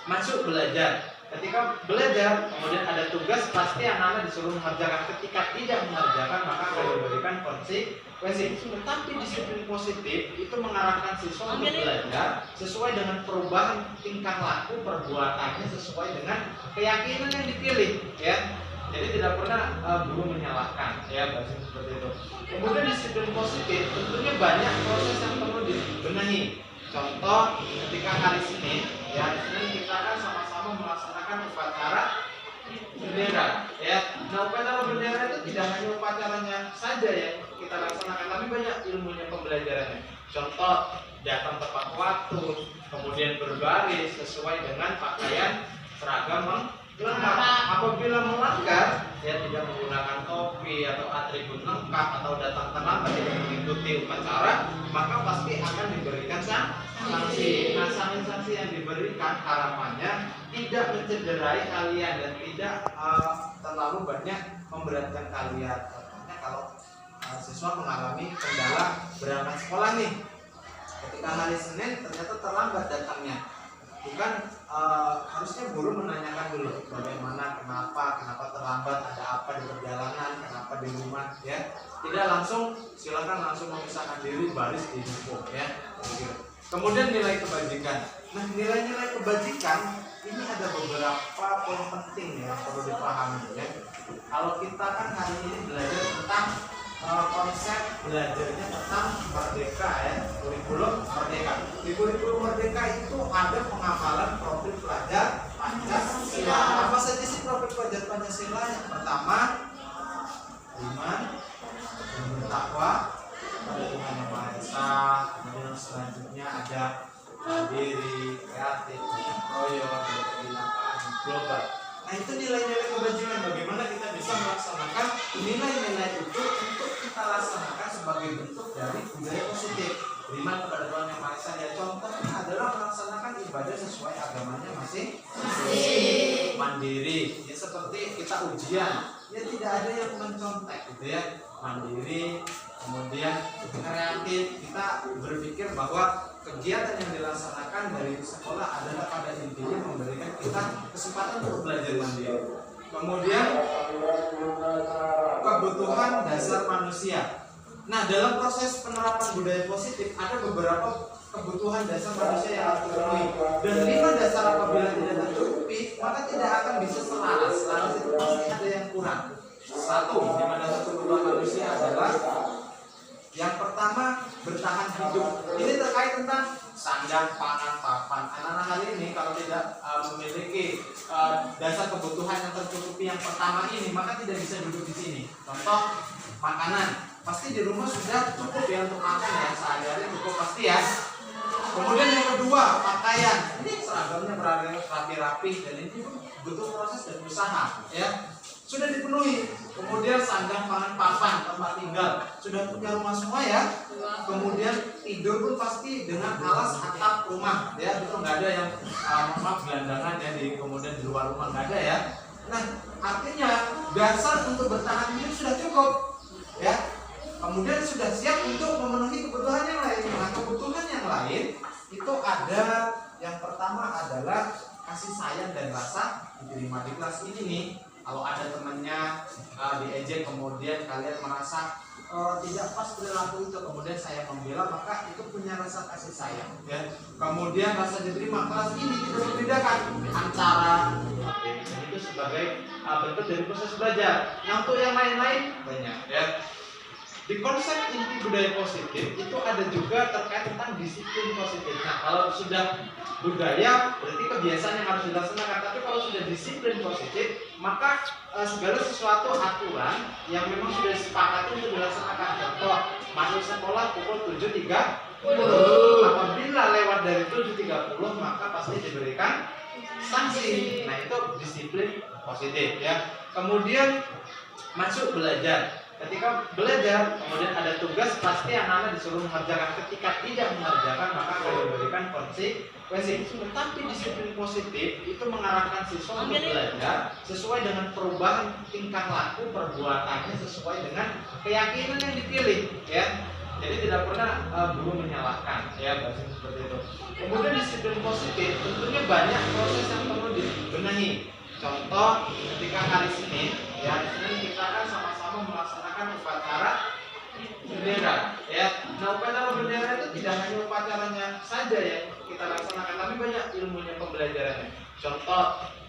masuk belajar. Ketika belajar, kemudian ada tugas, pasti anak-anak disuruh mengerjakan. Ketika tidak mengerjakan, maka akan diberikan konsekuensi. Tetapi disiplin positif itu mengarahkan siswa untuk belajar sesuai dengan perubahan tingkah laku perbuatannya sesuai dengan keyakinan yang dipilih, ya. Jadi tidak pernah guru menyalahkan, ya, bahasa seperti itu. Kemudian disiplin positif tentunya banyak proses yang perlu dibenahi. Contoh ketika hari Senin, ya, hari Senin kita kan sama-sama melaksanakan upacara bendera, ya. Nah, upacara bendera itu tidak hanya upacaranya saja yang kita laksanakan, tapi banyak ilmunya pembelajarannya. Contoh datang tepat waktu, kemudian berbaris sesuai dengan pakaian seragam lengkap. Apabila melanggar, ya, tidak menggunakan topi atau atribut lengkap atau datang terlambat tidak mengikuti upacara, maka pasti akan diberikan sanksi. Nah, sanksi yang diberikan harapannya tidak mencederai kalian dan tidak terlalu banyak memberatkan kalian. Contohnya kalau siswa mengalami kendala berangkat sekolah nih, ketika hari Senin ternyata terlambat datangnya, bukan harusnya guru menanyakan dulu bagaimana, kenapa terlambat, ada apa di perjalanan, kenapa di rumah, ya. Tidak langsung silakan langsung memisahkan diri, baris di buku, ya. Kemudian nilai kebajikan. Nah, nilai-nilai kebajikan ini ada beberapa poin penting yang perlu dipahami, ya. Kalau kita kan hari ini belajar tentang konsep belajarnya tentang merdeka, ya, kurikulum merdeka. Di kurikulum merdeka itu ada pengapalan profil pelajar Pancasila. Apa saja sih profil pelajar Pancasila? Yang pertama, iman dan bertakwa pada Tuhan Yang Maha Esa. Kemudian selanjutnya ada mandiri, kreatif, gotong royong, kebinekaan global. Nah, itu nilai-nilai kebajikan. Bagaimana kita bisa melaksanakan nilai-nilai itu untuk kita laksanakan sebagai bentuk dari budaya positif. Beriman kepada Tuhan Yang Maha Esa, ya, contohnya adalah melaksanakan ibadah sesuai agamanya masing-masing. Mandiri, ya, seperti kita ujian, ya, tidak ada yang mencontek gitu, ya. Mandiri, kemudian kreatif, kita berpikir bahwa kegiatan yang dilaksanakan dari sekolah adalah pada intinya memberikan kita kesempatan untuk belajar mandiri. Kemudian kebutuhan dasar manusia. Nah, dalam proses penerapan budaya positif ada beberapa kebutuhan dasar manusia yang harus dipenuhi, dan 5 dasar apabila tidak tercukupi maka tidak akan bisa selaras. Selaras itu pasti ada yang kurang. 1, 5 dasar kebutuhan manusia adalah yang pertama, bertahan hidup. Ini terkait tentang sandang, pangan, papan. Anak-anak hari ini kalau tidak memiliki dasar kebutuhan yang tercukupi yang pertama ini, maka tidak bisa duduk di sini. Contoh, makanan. Pasti di rumah sudah cukup, ya, untuk makan, ya, sehari-hari cukup pasti, ya. Kemudian yang kedua, pakaian. Ini seragamnya rapi-rapi dan ini butuh proses dan usaha, ya. Sudah dipenuhi. Kemudian sandang, pangan, papan, tempat tinggal, sudah punya rumah semua, ya. Kemudian tidur pun pasti dengan alas atap rumah, ya. Itu nggak ada yang maaf gelandangan, ya, kemudian di luar rumah nggak ada, ya. Nah, artinya dasar untuk bertahan hidup sudah cukup, ya. Kemudian sudah siap untuk memenuhi kebutuhan yang lain. Nah, kebutuhan yang lain itu ada, yang pertama adalah kasih sayang dan rasa diterima di kelas ini nih. Kalau ada temannya diejek, kemudian kalian merasa tidak pas perilaku itu, kemudian saya membela, maka itu punya rasa kasih sayang, ya. Kemudian rasa diterima. Kelas ini tidak membedakan antara itu sebagai bentuk dari proses belajar. Nah, untuk yang lain-lain banyak, ya. Di konsep inti budaya positif itu ada juga terkait tentang disiplin positif. Nah, kalau sudah budaya berarti kebiasaan yang harus dilaksanakan. Tapi kalau sudah disiplin positif, maka segala sesuatu aturan yang memang sudah disepakati untuk dilaksanakan. Contoh, masuk sekolah pukul 7.30. Apabila lewat dari 7.30, maka pasti diberikan sanksi. Nah, itu disiplin positif, ya. Kemudian masuk belajar. Ketika belajar, kemudian ada tugas, pasti anak-anak disuruh mengerjakan. Ketika tidak mengerjakan, maka akan diberikan konsekuensi. Tetapi disiplin positif itu mengarahkan siswa untuk belajar sesuai dengan perubahan tingkah laku perbuatannya sesuai dengan keyakinan yang dipilih, ya. Jadi tidak pernah guru menyalahkan, ya bahasa seperti itu. Kemudian disiplin positif tentunya banyak proses yang perlu dibenahi. Contoh ketika hari Senin, ya hari Senin kita kan sama-sama melaksanakan upacara bendera, ya. Nah, upacara bendera itu tidak hanya upacaranya saja yang kita laksanakan, tapi banyak ilmunya pembelajarannya. Contoh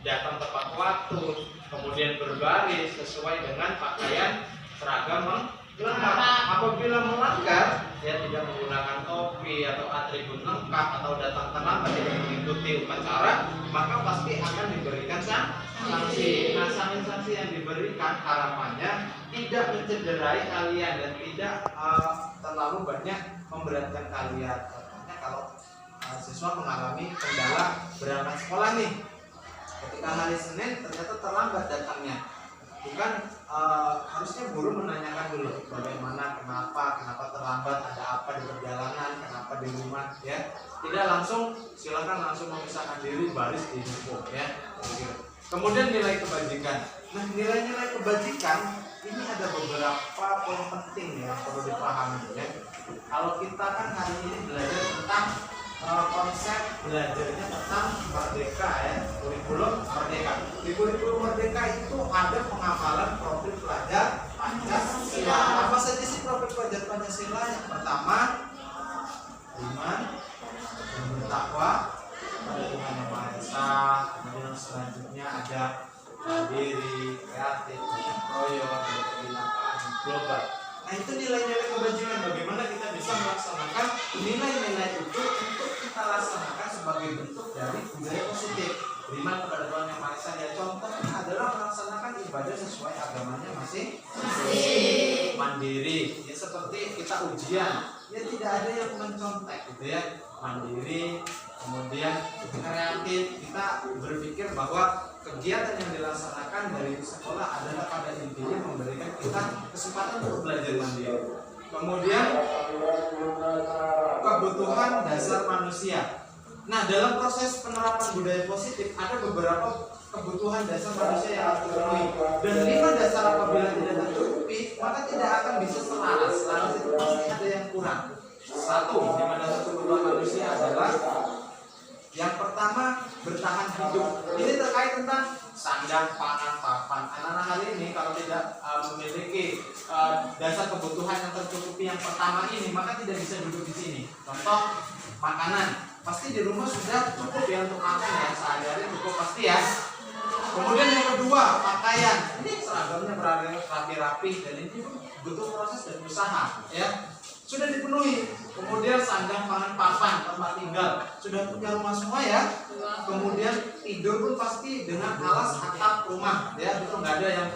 datang tepat waktu, kemudian berbaris sesuai dengan pakaian seragam lengkap. Apabila melanggar, ya tidak menggunakan topi atau atribut lengkap atau datang terlambat tidak mengikuti upacara, maka pasti akan diberikan sanksi. Nah, sanksi yang diberikan harapannya tidak mencederai kalian dan tidak terlalu banyak memberatkan kalian. Contohnya kalau siswa mengalami kendala berangkat sekolah nih, ketika hari Senin ternyata terlambat datangnya, bukan harusnya guru menanyakan dulu bagaimana, kenapa terlambat, ada apa di perjalanan, kenapa di rumah, ya. Tidak langsung silakan langsung memisahkan diri, baris di buku, ya. Kemudian nilai kebajikan. Nah, nilai-nilai kebajikan ini ada beberapa poin penting yang perlu dipahami, ya. Kalau kita kan hari ini belajar tentang konsep belajarnya tentang merdeka, ya, kurikulum merdeka. Di kurikulum merdeka itu ada pengapalan profil pelajar Pancasila. Apa saja sih profil pelajar Pancasila? Yang pertama, iman dan bertakwa pada Tuhan Yang Maha Esa. Kemudian selanjutnya ada mandiri, kreatif, gotong royong, kebinekaan global. Nah, itu nilai-nilai kebajikan. Bagaimana kita bisa melaksanakan nilai-nilai itu untuk kita laksanakan sebagai bentuk dari budaya positif. Beriman kepada Tuhan Yang Maha Esa, ya, contohnya adalah melaksanakan ibadah sesuai agamanya masing-masing. Mandiri, ya seperti kita ujian, ya tidak ada yang mencontek gitu, ya. Mandiri, kemudian kreatif, kita berpikir bahwa kegiatan yang dilaksanakan dari sekolah adalah pada intinya memberikan kita kesempatan untuk belajar mandiri. Kemudian kebutuhan dasar manusia. Nah, dalam proses penerapan budaya positif ada beberapa kebutuhan dasar manusia yang harus dipenuhi, dan 5 dasar apabila tidak tercukupi maka tidak akan bisa selaras. Selaras itu pasti ada yang kurang. 1, 5 dasar kebutuhan manusia adalah yang pertama, bertahan hidup. Ini terkait tentang sandang, pangan, papan. Anak-anak hari ini kalau tidak memiliki dasar kebutuhan yang tercukupi yang pertama ini, maka tidak bisa duduk di sini. Contoh, makanan. Pasti di rumah sudah cukup ya untuk makan, ya, sehari-hari cukup pasti, ya. Kemudian yang kedua, pakaian. Ini seragamnya rapi-rapi dan ini butuh proses dan usaha, ya. Sudah dipenuhi. Kemudian sandang, pangan, papan, tempat tinggal sudah punya rumah semua, ya. Kemudian tidur pun pasti dengan alas atap rumah, ya. Itu nggak ada yang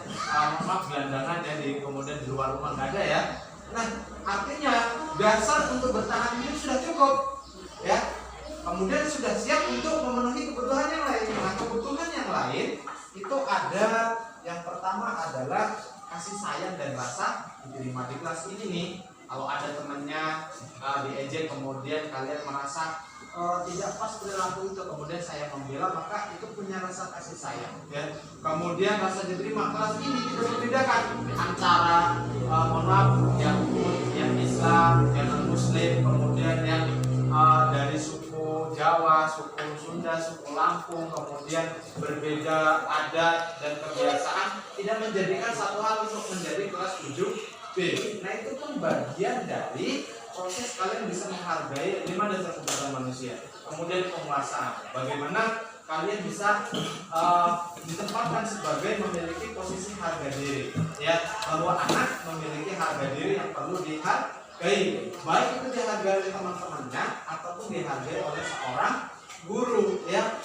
gelandangan ya kemudian di luar rumah, nggak ada, ya. Nah, artinya dasar untuk bertahan hidup sudah cukup, ya. Kemudian sudah siap untuk memenuhi kebutuhan yang lain. Nah, kebutuhan yang lain itu ada, yang pertama adalah kasih sayang dan rasa diterima. Di kelas ini nih, kalau ada temannya diejek, kemudian kalian merasa tidak pas perilaku itu, kemudian saya membela, maka itu punya rasa kasih sayang, ya. Kemudian rasa diterima. Kelas ini tidak membedakan antara mohon maaf, yang Islam, yang non Muslim, kemudian yang dari suku Jawa, suku Sunda, suku Lampung, kemudian berbeda adat dan kebiasaan, tidak menjadikan satu hal untuk menjadi kelas 7B. Nah, itu pun bagian dari proses kalian bisa menghargai 5 dasar kebutuhan manusia. Kemudian penguasaan, bagaimana kalian bisa ditempatkan sebagai memiliki posisi harga diri, ya, bahwa anak memiliki harga diri yang perlu dihargai, baik itu dihargai oleh teman-temannya ataupun dihargai oleh seorang guru, ya.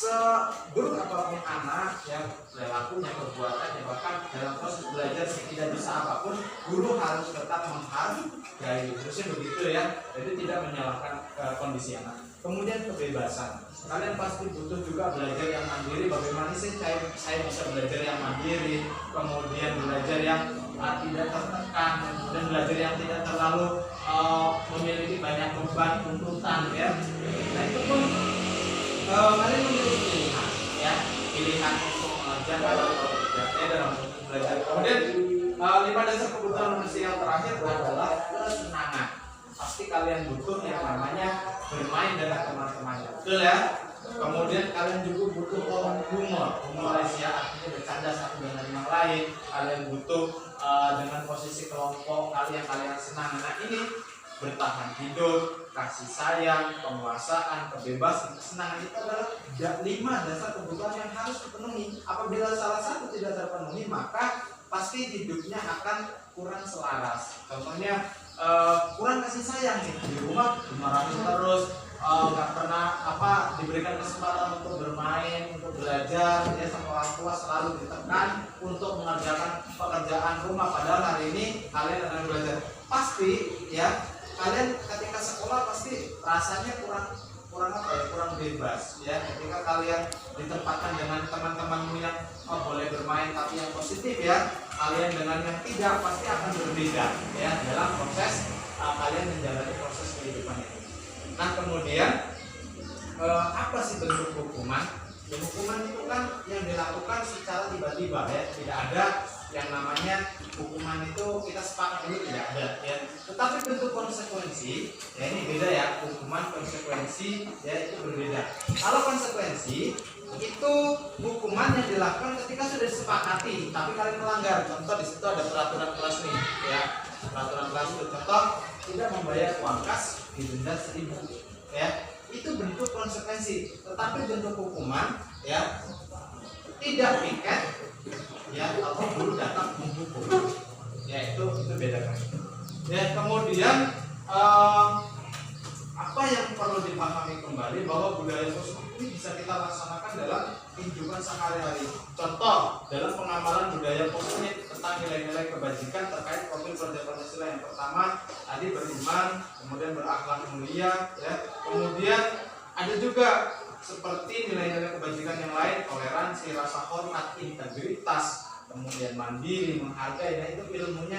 Seburuk apapun anak, ya, perilakunya, perbuatannya, bahkan dalam proses belajar tidak bisa apapun, guru harus tetap menghargai. Terusnya begitu, ya. Jadi tidak menyalahkan kondisi anak. Kemudian kebebasan. Kalian pasti butuh juga belajar yang mandiri. Bagaimana sih saya bisa belajar yang mandiri, kemudian belajar yang tidak tertekan, dan belajar yang tidak terlalu memiliki banyak beban tuntutan, ya. Nah, itu pun kalian memiliki pilihan, ya, pilihan untuk mengajar atau tidak, ya, dalam belajar. Kemudian 5 dasar kebutuhan manusia yang terakhir adalah kesenangan. Pasti kalian butuh yang namanya bermain dengan teman-temannya, betul ya? Kemudian kalian juga butuh humor, humoris ya, artinya bercanda satu dengan yang lain. Kalian butuh dengan posisi kelompok kalian senang. Nah ini bertahan hidup, kasih sayang, penguasaan, kebebasan, kesenangan itu adalah 5 dasar kebutuhan yang harus dipenuhi. Apabila salah satu tidak terpenuhi, maka pasti hidupnya akan kurang selaras. Contohnya kurang kasih sayang nih, di rumah dimarahin terus, nggak pernah diberikan kesempatan untuk bermain, untuk belajar, ya sama orang tua selalu ditekan untuk mengerjakan pekerjaan rumah. Padahal hari ini kalian akan belajar. Pasti ya kalian ketika sekolah pasti rasanya kurang bebas ya. Ketika kalian ditempatkan dengan teman-temanmu yang boleh bermain tapi yang positif ya, kalian dengan yang tidak pasti akan berbeda ya dalam proses kalian menjalani proses kehidupan ini. Nah kemudian apa sih bentuk hukuman? Ya, hukuman itu kan yang dilakukan secara tiba-tiba ya, tidak ada yang namanya hukuman itu kita sepakat dulu, tidak ada ya. Tetapi bentuk konsekuensi ya ini beda ya, hukuman konsekuensi ya itu berbeda. Kalau konsekuensi itu hukuman yang dilakukan ketika sudah disepakati tapi kalian melanggar. Contoh di situ ada peraturan kelas nih ya, peraturan kelas itu contoh tidak membayar uang kas didenda 1.000 ya, itu bentuk konsekuensi. Tetapi bentuk hukuman ya tidak piket ya atau guru datang menghukum ya, itu beda kan ya. Kemudian apa yang perlu dipahami kembali bahwa budaya positif ini bisa kita laksanakan dalam kehidupan sehari-hari. Contoh dalam pengamalan budaya positif tentang nilai-nilai kebajikan terkait profil keluarga Pancasila. Yang pertama tadi beriman, kemudian berakhlak mulia ya. Kemudian ada juga seperti nilai-nilai kebajikan yang lain, toleransi, rasa hormat, integritas, kemudian mandiri, menghargai. Nah itu ilmu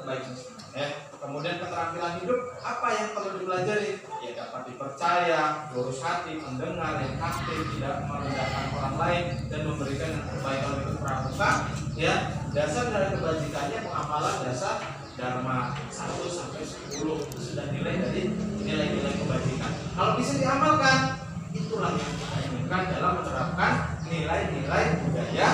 kebaikan ya. Kemudian keterampilan hidup, apa yang perlu dipelajari? Ya dapat dipercaya, lurus hati, mendengar, yang aktif, tidak merendahkan orang lain, dan memberikan yang terbaik untuk pramuka ya. Dasar dari kebajikannya pengamalan dasar Dharma 1-10 itu sudah nilai dari nilai-nilai kebajikan. Kalau bisa diamalkan, itulah yang kita inginkan dalam menerapkan nilai-nilai budaya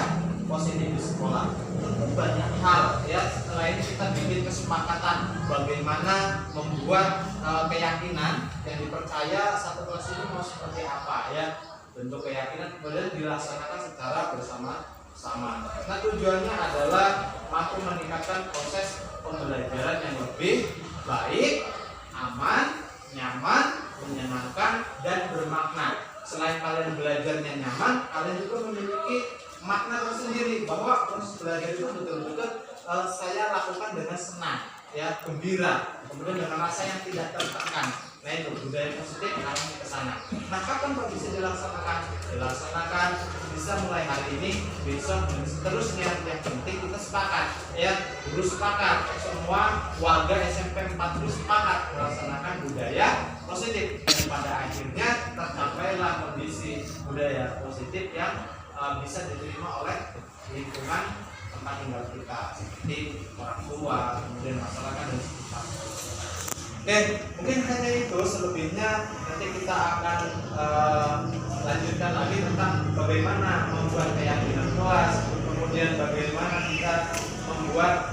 positif di sekolah. Tentu banyak hal ya, selain kita bikin kesepakatan bagaimana membuat keyakinan yang dipercaya satu kelas ini mau seperti apa ya, bentuk keyakinan kemudian dilaksanakan secara bersama-sama. Nah tujuannya adalah mampu meningkatkan proses pembelajaran yang lebih baik, aman, nyaman, menyenangkan, dan bermakna. Selain kalian belajarnya nyaman, kalian juga memiliki makna tersendiri bahwa proses belajar itu betul-betul saya lakukan dengan senang ya, gembira, kemudian dengan rasa yang tidak tertekan. Nah itu budaya positif harus ke sana. Nah kapan kok bisa dilaksanakan? Dilaksanakan bisa mulai hari ini, besok, dan seterusnya. Yang penting kita sepakat ya, guru sepakat, semua warga SMP 40 sepakat melaksanakan budaya positif, dan pada akhirnya tercapailah kondisi budaya positif yang bisa diterima oleh lingkungan tempat tinggal kita, seperti orang tua, kemudian masyarakat dan sekitar. Oke, mungkin hanya itu. Selebihnya nanti kita akan lanjutkan lagi tentang bagaimana membuat keyakinan kelas, kemudian bagaimana kita membuat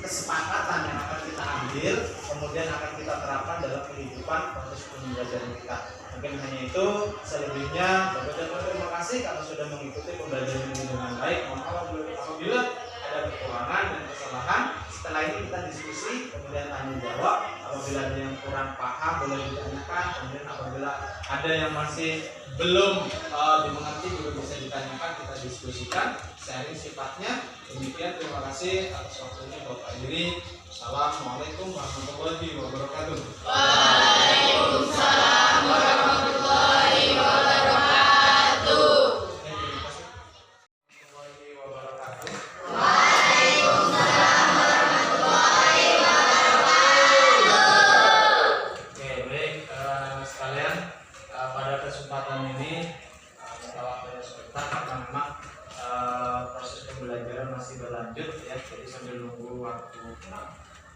kesepakatan yang akan kita ambil, kemudian akan kita terapkan dalam kehidupan proses pembelajaran kita. Mungkin hanya itu. Selebihnya Bapak dan Ibu terima kasih karena sudah mengikuti pembelajaran ini dengan baik. Mohon maaf apabila ada kekurangan dan kesalahan. Setelah ini kita diskusi, kemudian tanya jawab. Apabila ada yang kurang paham boleh ditanyakan. Kemudian apabila ada yang masih belum dimengerti juga bisa ditanyakan, kita diskusikan, sharing sifatnya. Demikian, terima kasih atas waktunya Bapak Iri. Assalamualaikum warahmatullahi wabarakatuh. Waalaikumsalam warahmatullahi wabarakatuh. Waalaikumsalam warahmatullahi wabarakatuh. Oke, baik sekalian, pada kesempatan ini kita waktunya sebentar karena memang proses pembelajaran masih berlanjut. waktu.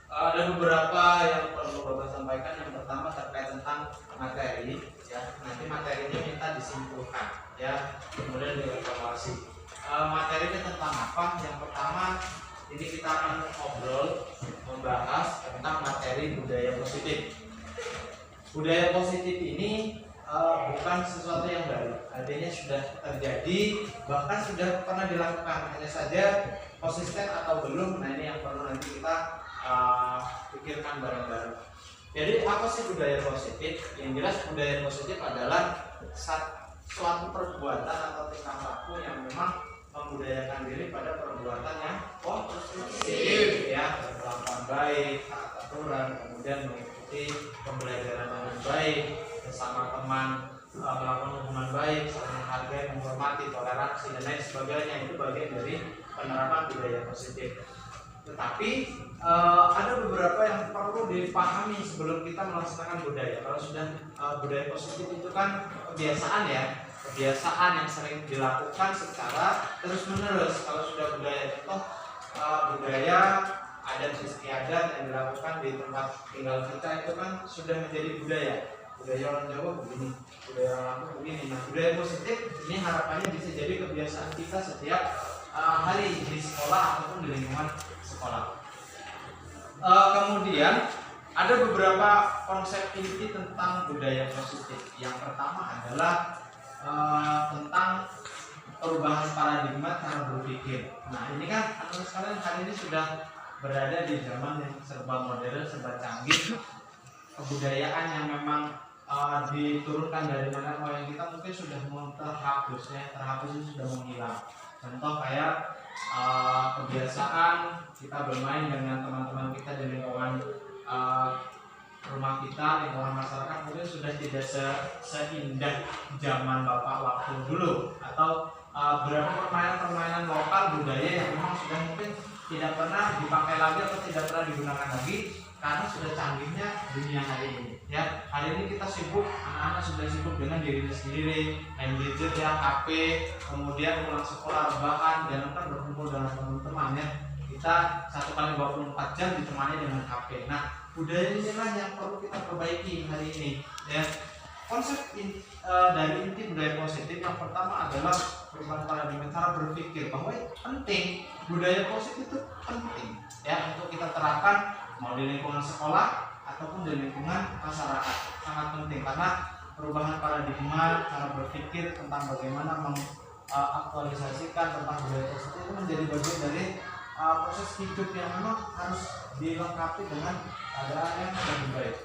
Ada beberapa yang perlu Bapak sampaikan. Yang pertama terkait tentang materi, ya. Nanti materinya minta disimpulkan, ya, kemudian dievaluasi. Materinya tentang apa? Yang pertama, ini kita akan ngobrol, membahas tentang materi budaya positif. Budaya positif ini bukan sesuatu yang baru, artinya sudah terjadi, bahkan sudah pernah dilakukan, hanya saja konsisten atau belum. Nah, ini yang perlu nanti kita pikirkan bareng-bareng. Jadi apa sih budaya positif? Yang jelas budaya positif adalah suatu perbuatan atau tingkah laku yang memang membudayakan diri pada perbuatan yang positif, ya, berkelakuan baik, taat aturan, kemudian mengikuti pembelajaran dengan baik, bersama teman, melakukan hubungan baik, saling menghargai, menghormati, toleransi, dan lain sebagainya. Itu bagian dari penerapan budaya positif. Tetapi ada beberapa yang perlu dipahami sebelum kita melaksanakan budaya. Kalau sudah budaya positif itu kan kebiasaan, ya, kebiasaan yang sering dilakukan secara terus menerus. Kalau sudah budaya, contoh budaya adat istiadat yang dilakukan di tempat tinggal kita, itu kan sudah menjadi budaya. Budaya orang Jawa begini, budaya orang Lampung begini. Nah, budaya positif ini harapannya bisa jadi kebiasaan kita setiap hari di sekolah ataupun di lingkungan sekolah. Kemudian ada beberapa konsep inti tentang budaya positif. Yang pertama adalah tentang perubahan paradigma cara berpikir. Nah, ini kan anak sekalian hari ini sudah berada di zaman yang serba modern, serba canggih. Kebudayaan yang memang diturunkan dari nenek moyang kita mungkin sudah terhapus, ya, terhapus itu sudah menghilang. Contoh kayak kebiasaan kita bermain dengan teman-teman kita di lingkungan rumah kita, lingkungan masyarakat mungkin sudah tidak seindah zaman bapak waktu dulu, atau beberapa permainan-permainan lokal budaya yang memang sudah mungkin tidak pernah dipakai lagi atau tidak pernah digunakan lagi karena sudah canggihnya dunia hari ini, ya. Hari ini kita sibuk, anak-anak sudah sibuk dengan dirinya sendiri, main gadget, ya, HP, kemudian pulang sekolah rebahan, dan kan berkumpul dengan teman-teman, ya. Kita 1 kali 24 jam ditemani dengan HP. Nah, budaya inilah yang perlu kita perbaiki hari ini, ya. Konsep dari inti budaya positif yang pertama adalah perubahan paradigma cara berpikir, bahwa penting, budaya positif itu penting, ya, untuk kita terapkan mau di lingkungan sekolah ataupun di lingkungan masyarakat. Sangat penting karena perubahan paradigma cara berpikir tentang bagaimana mengaktualisasikan tentang budaya positif itu menjadi bagian dari proses hidup yang memang harus dilengkapi dengan keadaan yang lebih baik.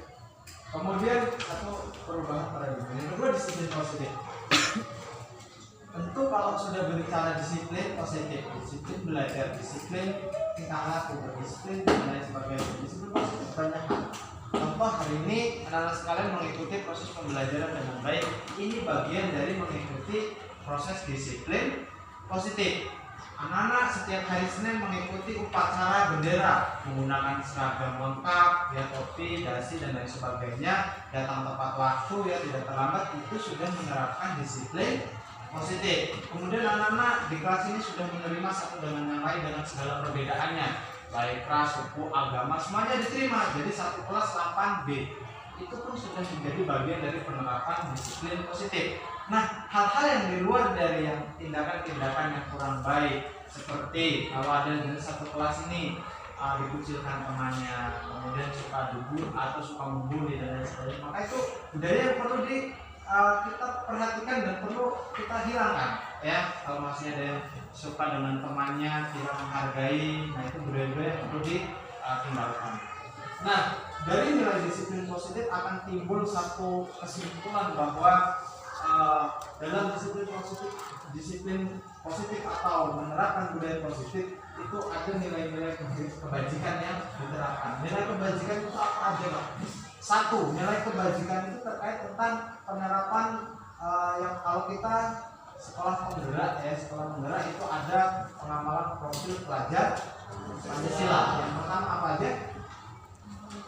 Kemudian satu perubahan paradigma, yang kedua disiplin positif. Tentu kalau sudah berbicara disiplin positif, disiplin belajar, disiplin tingkah laku, berdisiplin dan lain sebagainya. Disiplin positif banyak hal. Contoh hari ini anak-anak sekalian mengikuti proses pembelajaran dengan baik. Ini bagian dari mengikuti proses disiplin positif. Anak-anak setiap hari Senin mengikuti upacara bendera menggunakan seragam lengkap, ya, topi, dasi dan lain sebagainya, datang tepat waktu, ya, tidak terlambat. Itu sudah menerapkan disiplin positif. Kemudian anak-anak di kelas ini sudah menerima satu dengan yang lain dengan segala perbedaannya, baik ras, suku, agama, semuanya diterima. Jadi satu kelas 8B. Itu pun sudah menjadi bagian dari penerapan disiplin positif. Nah, hal-hal yang di luar dari yang tindakan-tindakan yang kurang baik, seperti kalau ada dari satu kelas ini dikucilkan temannya, kemudian suka duduk atau suka membuli dan lain sebagainya, maka itu budaya yang perlu kita perhatikan dan perlu kita hilangkan, ya. Kalau masih ada yang suka dengan temannya, tidak menghargai, nah itu budaya-budaya yang perlu ditinggalkan. Nah, dari nilai disiplin positif akan timbul satu kesimpulan bahwa dalam disiplin positif atau menerapkan budaya positif itu ada nilai-nilai kebajikan yang diterapkan. Nilai kebajikan itu apa aja, Pak? Satu, nilai kebajikan itu terkait tentang penerapan yang kalau kita sekolah penggerak, ya, sekolah penggerak itu ada pengamalan profil pelajar Pancasila. Yang pertama apa aja?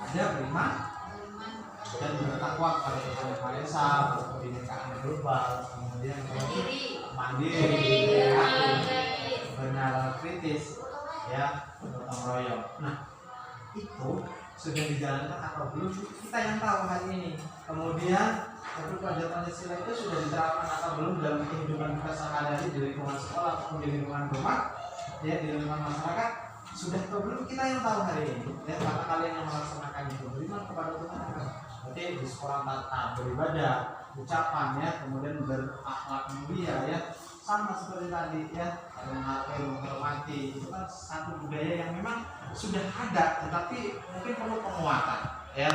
Ada beriman dan bertakwa kepada Tuhan Yang Maha Esa, kebinekaan global, kemudian mandiri, benar kritis. ya, gotong royong. Nah, itu sudah dijalankan atau belum kita yang tahu hari ini. Kemudian pelajaran Pancasila itu sudah diterapkan atau belum dalam kehidupan kita sehari-hari di lingkungan sekolah ataupun di lingkungan rumah, ya, di lingkungan masyarakat, sudah atau belum kita yang tahu hari ini. Ya, karena kalian yang melaksanakan itu beriman kepada Tuhan. Berarti di sekolah tata beribadah, ucapan, ya, kemudian berakhlak mulia, ya, sama seperti tadi, ya, menghargai, menghormati, itu kan satu budaya yang memang sudah ada, tetapi mungkin perlu penguatan, ya.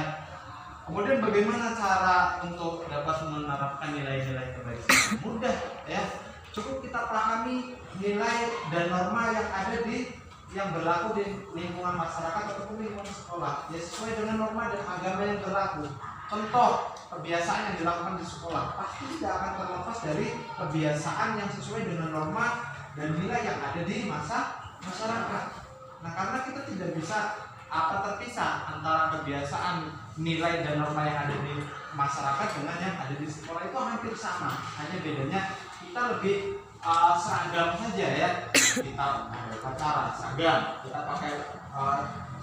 Kemudian bagaimana cara untuk dapat menerapkan nilai-nilai kebaikan? Mudah, ya. Cukup kita pahami nilai dan norma yang ada yang berlaku di lingkungan masyarakat ataupun lingkungan sekolah, ya, sesuai dengan norma dan agama yang berlaku. Contoh kebiasaan yang dilakukan di sekolah pasti tidak akan terlepas dari kebiasaan yang sesuai dengan norma dan nilai yang ada di masyarakat. Nah, karena kita tidak bisa terpisah antara kebiasaan, nilai dan norma yang ada di masyarakat dengan yang ada di sekolah, itu hampir sama. Hanya bedanya kita lebih seragam saja, ya. Kita ada upacara seragam, kita pakai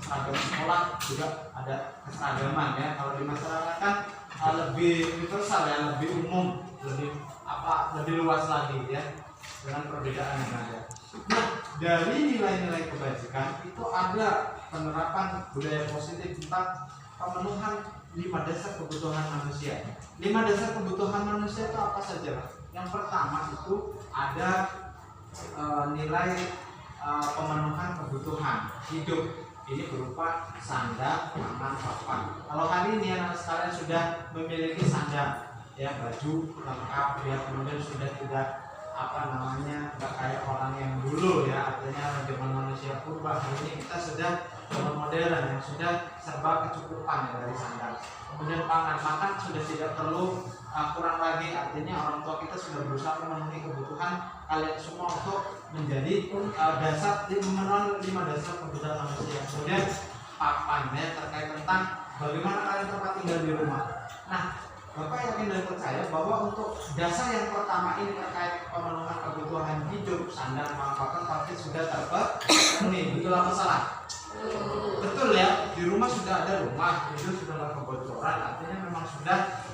seragam sekolah juga ada keseragaman, ya. Kalau di masyarakat kan lebih universal, ya, lebih umum, lebih luas lagi, ya, dengan perbedaan yang ada. Nah, dari nilai-nilai kebajikan itu ada penerapan budaya positif tentang pemenuhan 5 dasar kebutuhan manusia. 5 dasar kebutuhan manusia itu apa saja? Yang pertama itu ada nilai pemenuhan kebutuhan hidup. Ini berupa sandang, pangan, papan. Kalau hari ini anak sekalian sudah memiliki sandang, ya, baju lengkap, ya, kemudian sudah tidak nggak kayak orang yang dulu, ya, artinya zaman manusia purba. Hari ini kita sudah zaman modern yang sudah serba kecukupan, ya, dari sandang. Kemudian makan sudah tidak perlu kurang lagi, artinya orang tua kita sudah berusaha memenuhi kebutuhan kalian semua untuk menjadi memenuhi 5 dasar kebutuhan manusia. Kemudian papan, ya, terkait tentang bagaimana kalian tempat tinggal di rumah. Nah, Bapak yakin dan percaya bahwa untuk dasar yang pertama ini terkait pemenuhan kebutuhan hidup, sandang, papan pasti sudah terpenuhi. Betul apa salah? Betul, ya. Di rumah sudah ada rumah, itu sudah kebocoran, artinya memang sudah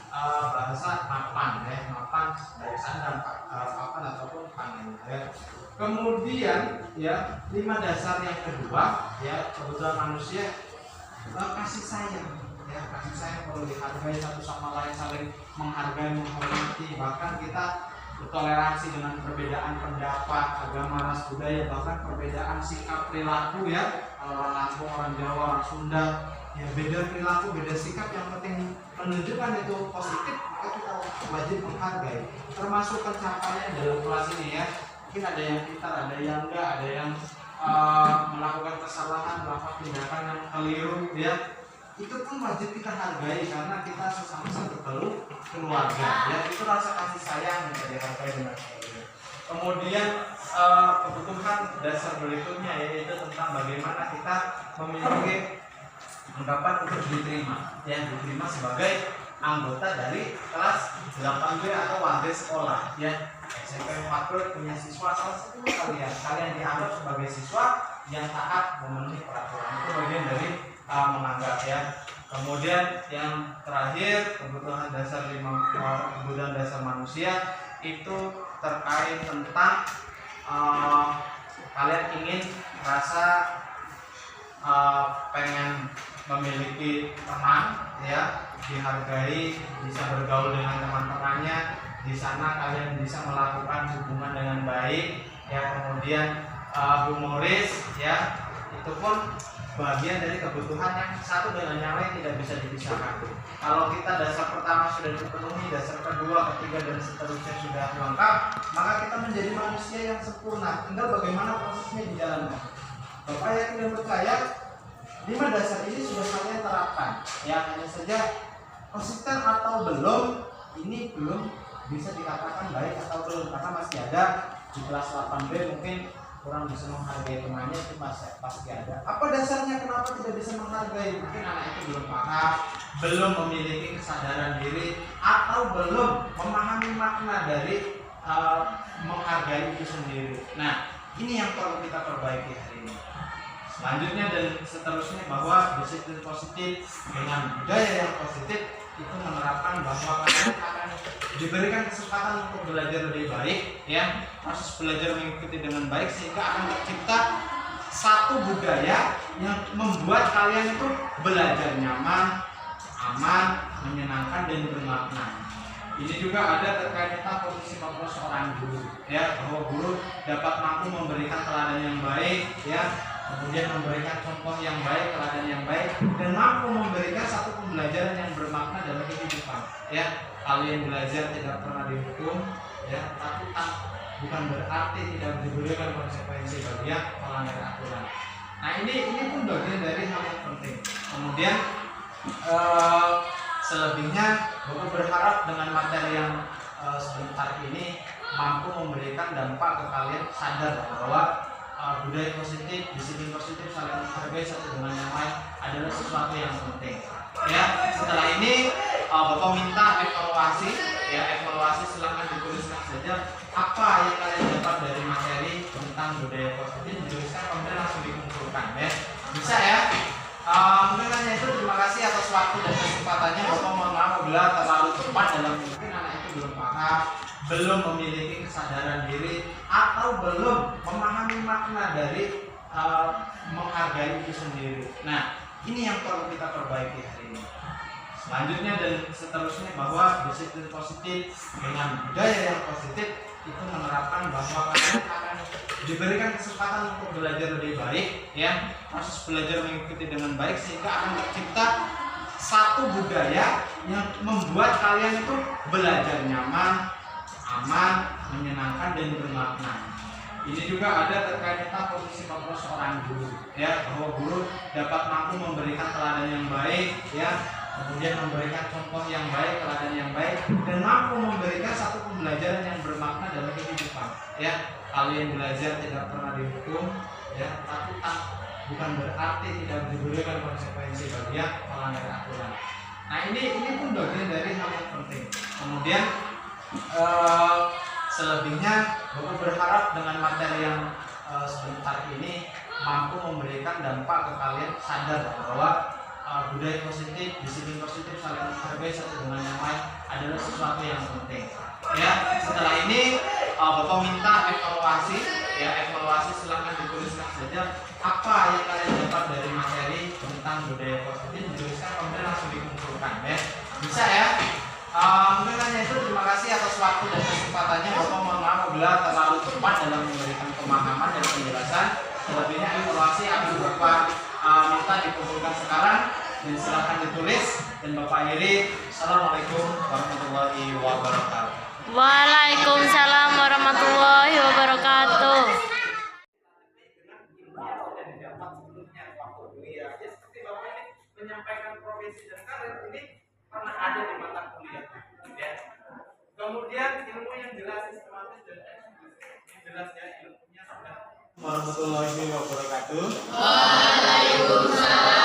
bahasa mapan, ya, mapan baik sandang, papan ataupun pangan, ya. Kemudian, ya, 5 dasar yang kedua, ya, kebutuhan manusia, kasih sayang. Ya, kasih sayang perlu dihargai satu sama lain, saling menghargai, menghormati, bahkan kita bertoleransi dengan perbedaan pendapat, agama, ras, budaya, bahkan perbedaan sikap perilaku, ya. Orang Lampung, orang Jawa, orang Sunda, ya, beda perilaku, beda sikap, yang penting menunjukkan itu positif, maka kita wajib menghargai. Termasuk pencapaian dalam kelas ini, ya. Mungkin ada yang pintar, ada yang enggak, ada yang melakukan kesalahan, melakukan tindakan yang keliru, ya. Itu pun wajib kita hargai karena kita sesama satu keluarga, ya. Itu rasa kasih sayang yang dihargai dengan baik. Kemudian kebutuhan dasar berikutnya, yaitu tentang bagaimana kita memiliki anggapan untuk diterima, ya, diterima sebagai anggota dari kelas 8B atau warga sekolah, ya. SMP 40 punya siswa, salah satu kalian dianggap sebagai siswa yang taat memenuhi peraturan. Itu bagian dari menganggap, ya. Kemudian yang terakhir, kebutuhan dasar manusia itu terkait tentang kalian ingin rasa pengen memiliki teman, ya, dihargai, bisa bergaul dengan teman-temannya, di sana kalian bisa melakukan hubungan dengan baik, ya. Kemudian humoris, ya, itu pun bagian dari kebutuhan yang satu dengan yang lain tidak bisa dipisahkan. Kalau kita dasar pertama sudah dipenuhi, dasar kedua, ketiga, dan seterusnya sudah lengkap, maka kita menjadi manusia yang sempurna. Tinggal bagaimana prosesnya dijalankan. Bapak yakin dan percaya 5 dasar ini sudah kalian terapkan, ya. Hanya saja konsisten atau belum, ini belum bisa dikatakan baik atau belum, karena masih ada di kelas 8B mungkin kurang bisa menghargai temannya, itu pasti ada. Apa dasarnya kenapa tidak bisa menghargai? Mungkin anak itu belum paham, belum memiliki kesadaran diri, atau belum memahami makna dari menghargai itu sendiri. Nah, ini yang perlu kita perbaiki hari ini. Selanjutnya dan seterusnya bahwa disiplin positif dengan budaya yang positif itu menerapkan bahwa kalian akan diberikan kesempatan untuk belajar lebih baik, ya, proses belajar mengikuti dengan baik sehingga akan tercipta satu budaya yang membuat kalian itu belajar nyaman, aman, menyenangkan dan bermakna. Ini juga ada terkait tentang posisi seorang guru, ya, bahwa guru dapat mampu memberikan teladan yang baik, ya, kemudian memberikan contoh yang baik, teladan yang baik, dan mampu memberikan satu pembelajaran yang bermakna dalam kehidupan. Ya, kalian belajar tidak pernah dihukum, ya, tapi bukan berarti tidak diberikan konsekuensi bagi yang melanggar aturan. Nah, ini pun bagian dari hal yang penting. Kemudian selebihnya Bapak berharap dengan materi yang sebentar ini mampu memberikan dampak ke kalian sadar bahwa budaya positif, disiplin positif, saling menghargai satu dengan yang lain adalah sesuatu yang penting. Ya, setelah ini Bapak minta evaluasi, ya, evaluasi silahkan dituliskan saja apa yang kalian dapat dari materi tentang budaya positif, dituliskan kemudian langsung dikumpulkan, ya. Bisa ya? Mungkin hanya itu. Terima kasih atas waktu dan kesempatannya. Bapak mohon maaf apabila terlalu cepat dalam mungkin anak itu belum paham, belum memiliki kesadaran diri, atau belum memahami makna dari menghargai itu sendiri. Nah, ini yang perlu kita perbaiki hari ini. Selanjutnya dan seterusnya bahwa disiplin positif dengan budaya yang positif itu menerapkan bahwa kalian akan diberikan kesempatan untuk belajar lebih baik, ya, proses belajar mengikuti dengan baik sehingga akan tercipta satu budaya yang membuat kalian itu belajar nyaman, aman, menyenangkan dan bermakna. Ini juga ada terkait tentang posisi seorang guru, ya, bahwa guru dapat mampu memberikan teladan yang baik, ya, kemudian memberikan contoh yang baik, teladan yang baik, dan mampu memberikan satu pembelajaran yang bermakna dalam kehidupan. Ya, kalian belajar tidak pernah dihukum, ya, tapi bukan berarti tidak diberikan konsekuensi bagi yang melanggar aturan. Nah, ini pun bagian dari hal yang penting. Kemudian selebihnya Bapak berharap dengan materi yang sebentar ini mampu memberikan dampak ke kalian sadar bahwa budaya positif, disiplin positif, saling menghargai satu dengan yang lain adalah sesuatu yang penting. Ya, setelah ini Bapak minta evaluasi, ya, evaluasi silahkan dituliskan saja apa yang kalian dapat dari materi tentang budaya positif, dituliskan kemudian langsung dikumpulkan, ya. Bisa ya? Mungkin hanya itu. Terima kasih atas waktu dan kesempatannya. Bapak mohon maaf apabila terlalu cepat dalam memberikan pemahaman dan penjelasan. Selebihnya evaluasi akan Bapak minta dikumpulkan sekarang dan silakan ditulis dan Bapak akhiri. Assalamualaikum warahmatullahi wabarakatuh. Waalaikumsalam warahmatullahi wabarakatuh. Seperti Bapak ini menyampaikan profesi dan karir ini pernah ada di mata kuliah, ya. Kemudian ilmu yang jelas, sistematis dan yang jelas, ya, ilmunya sudah. Warahmatullahi wabarakatuh. Waalaikumsalam.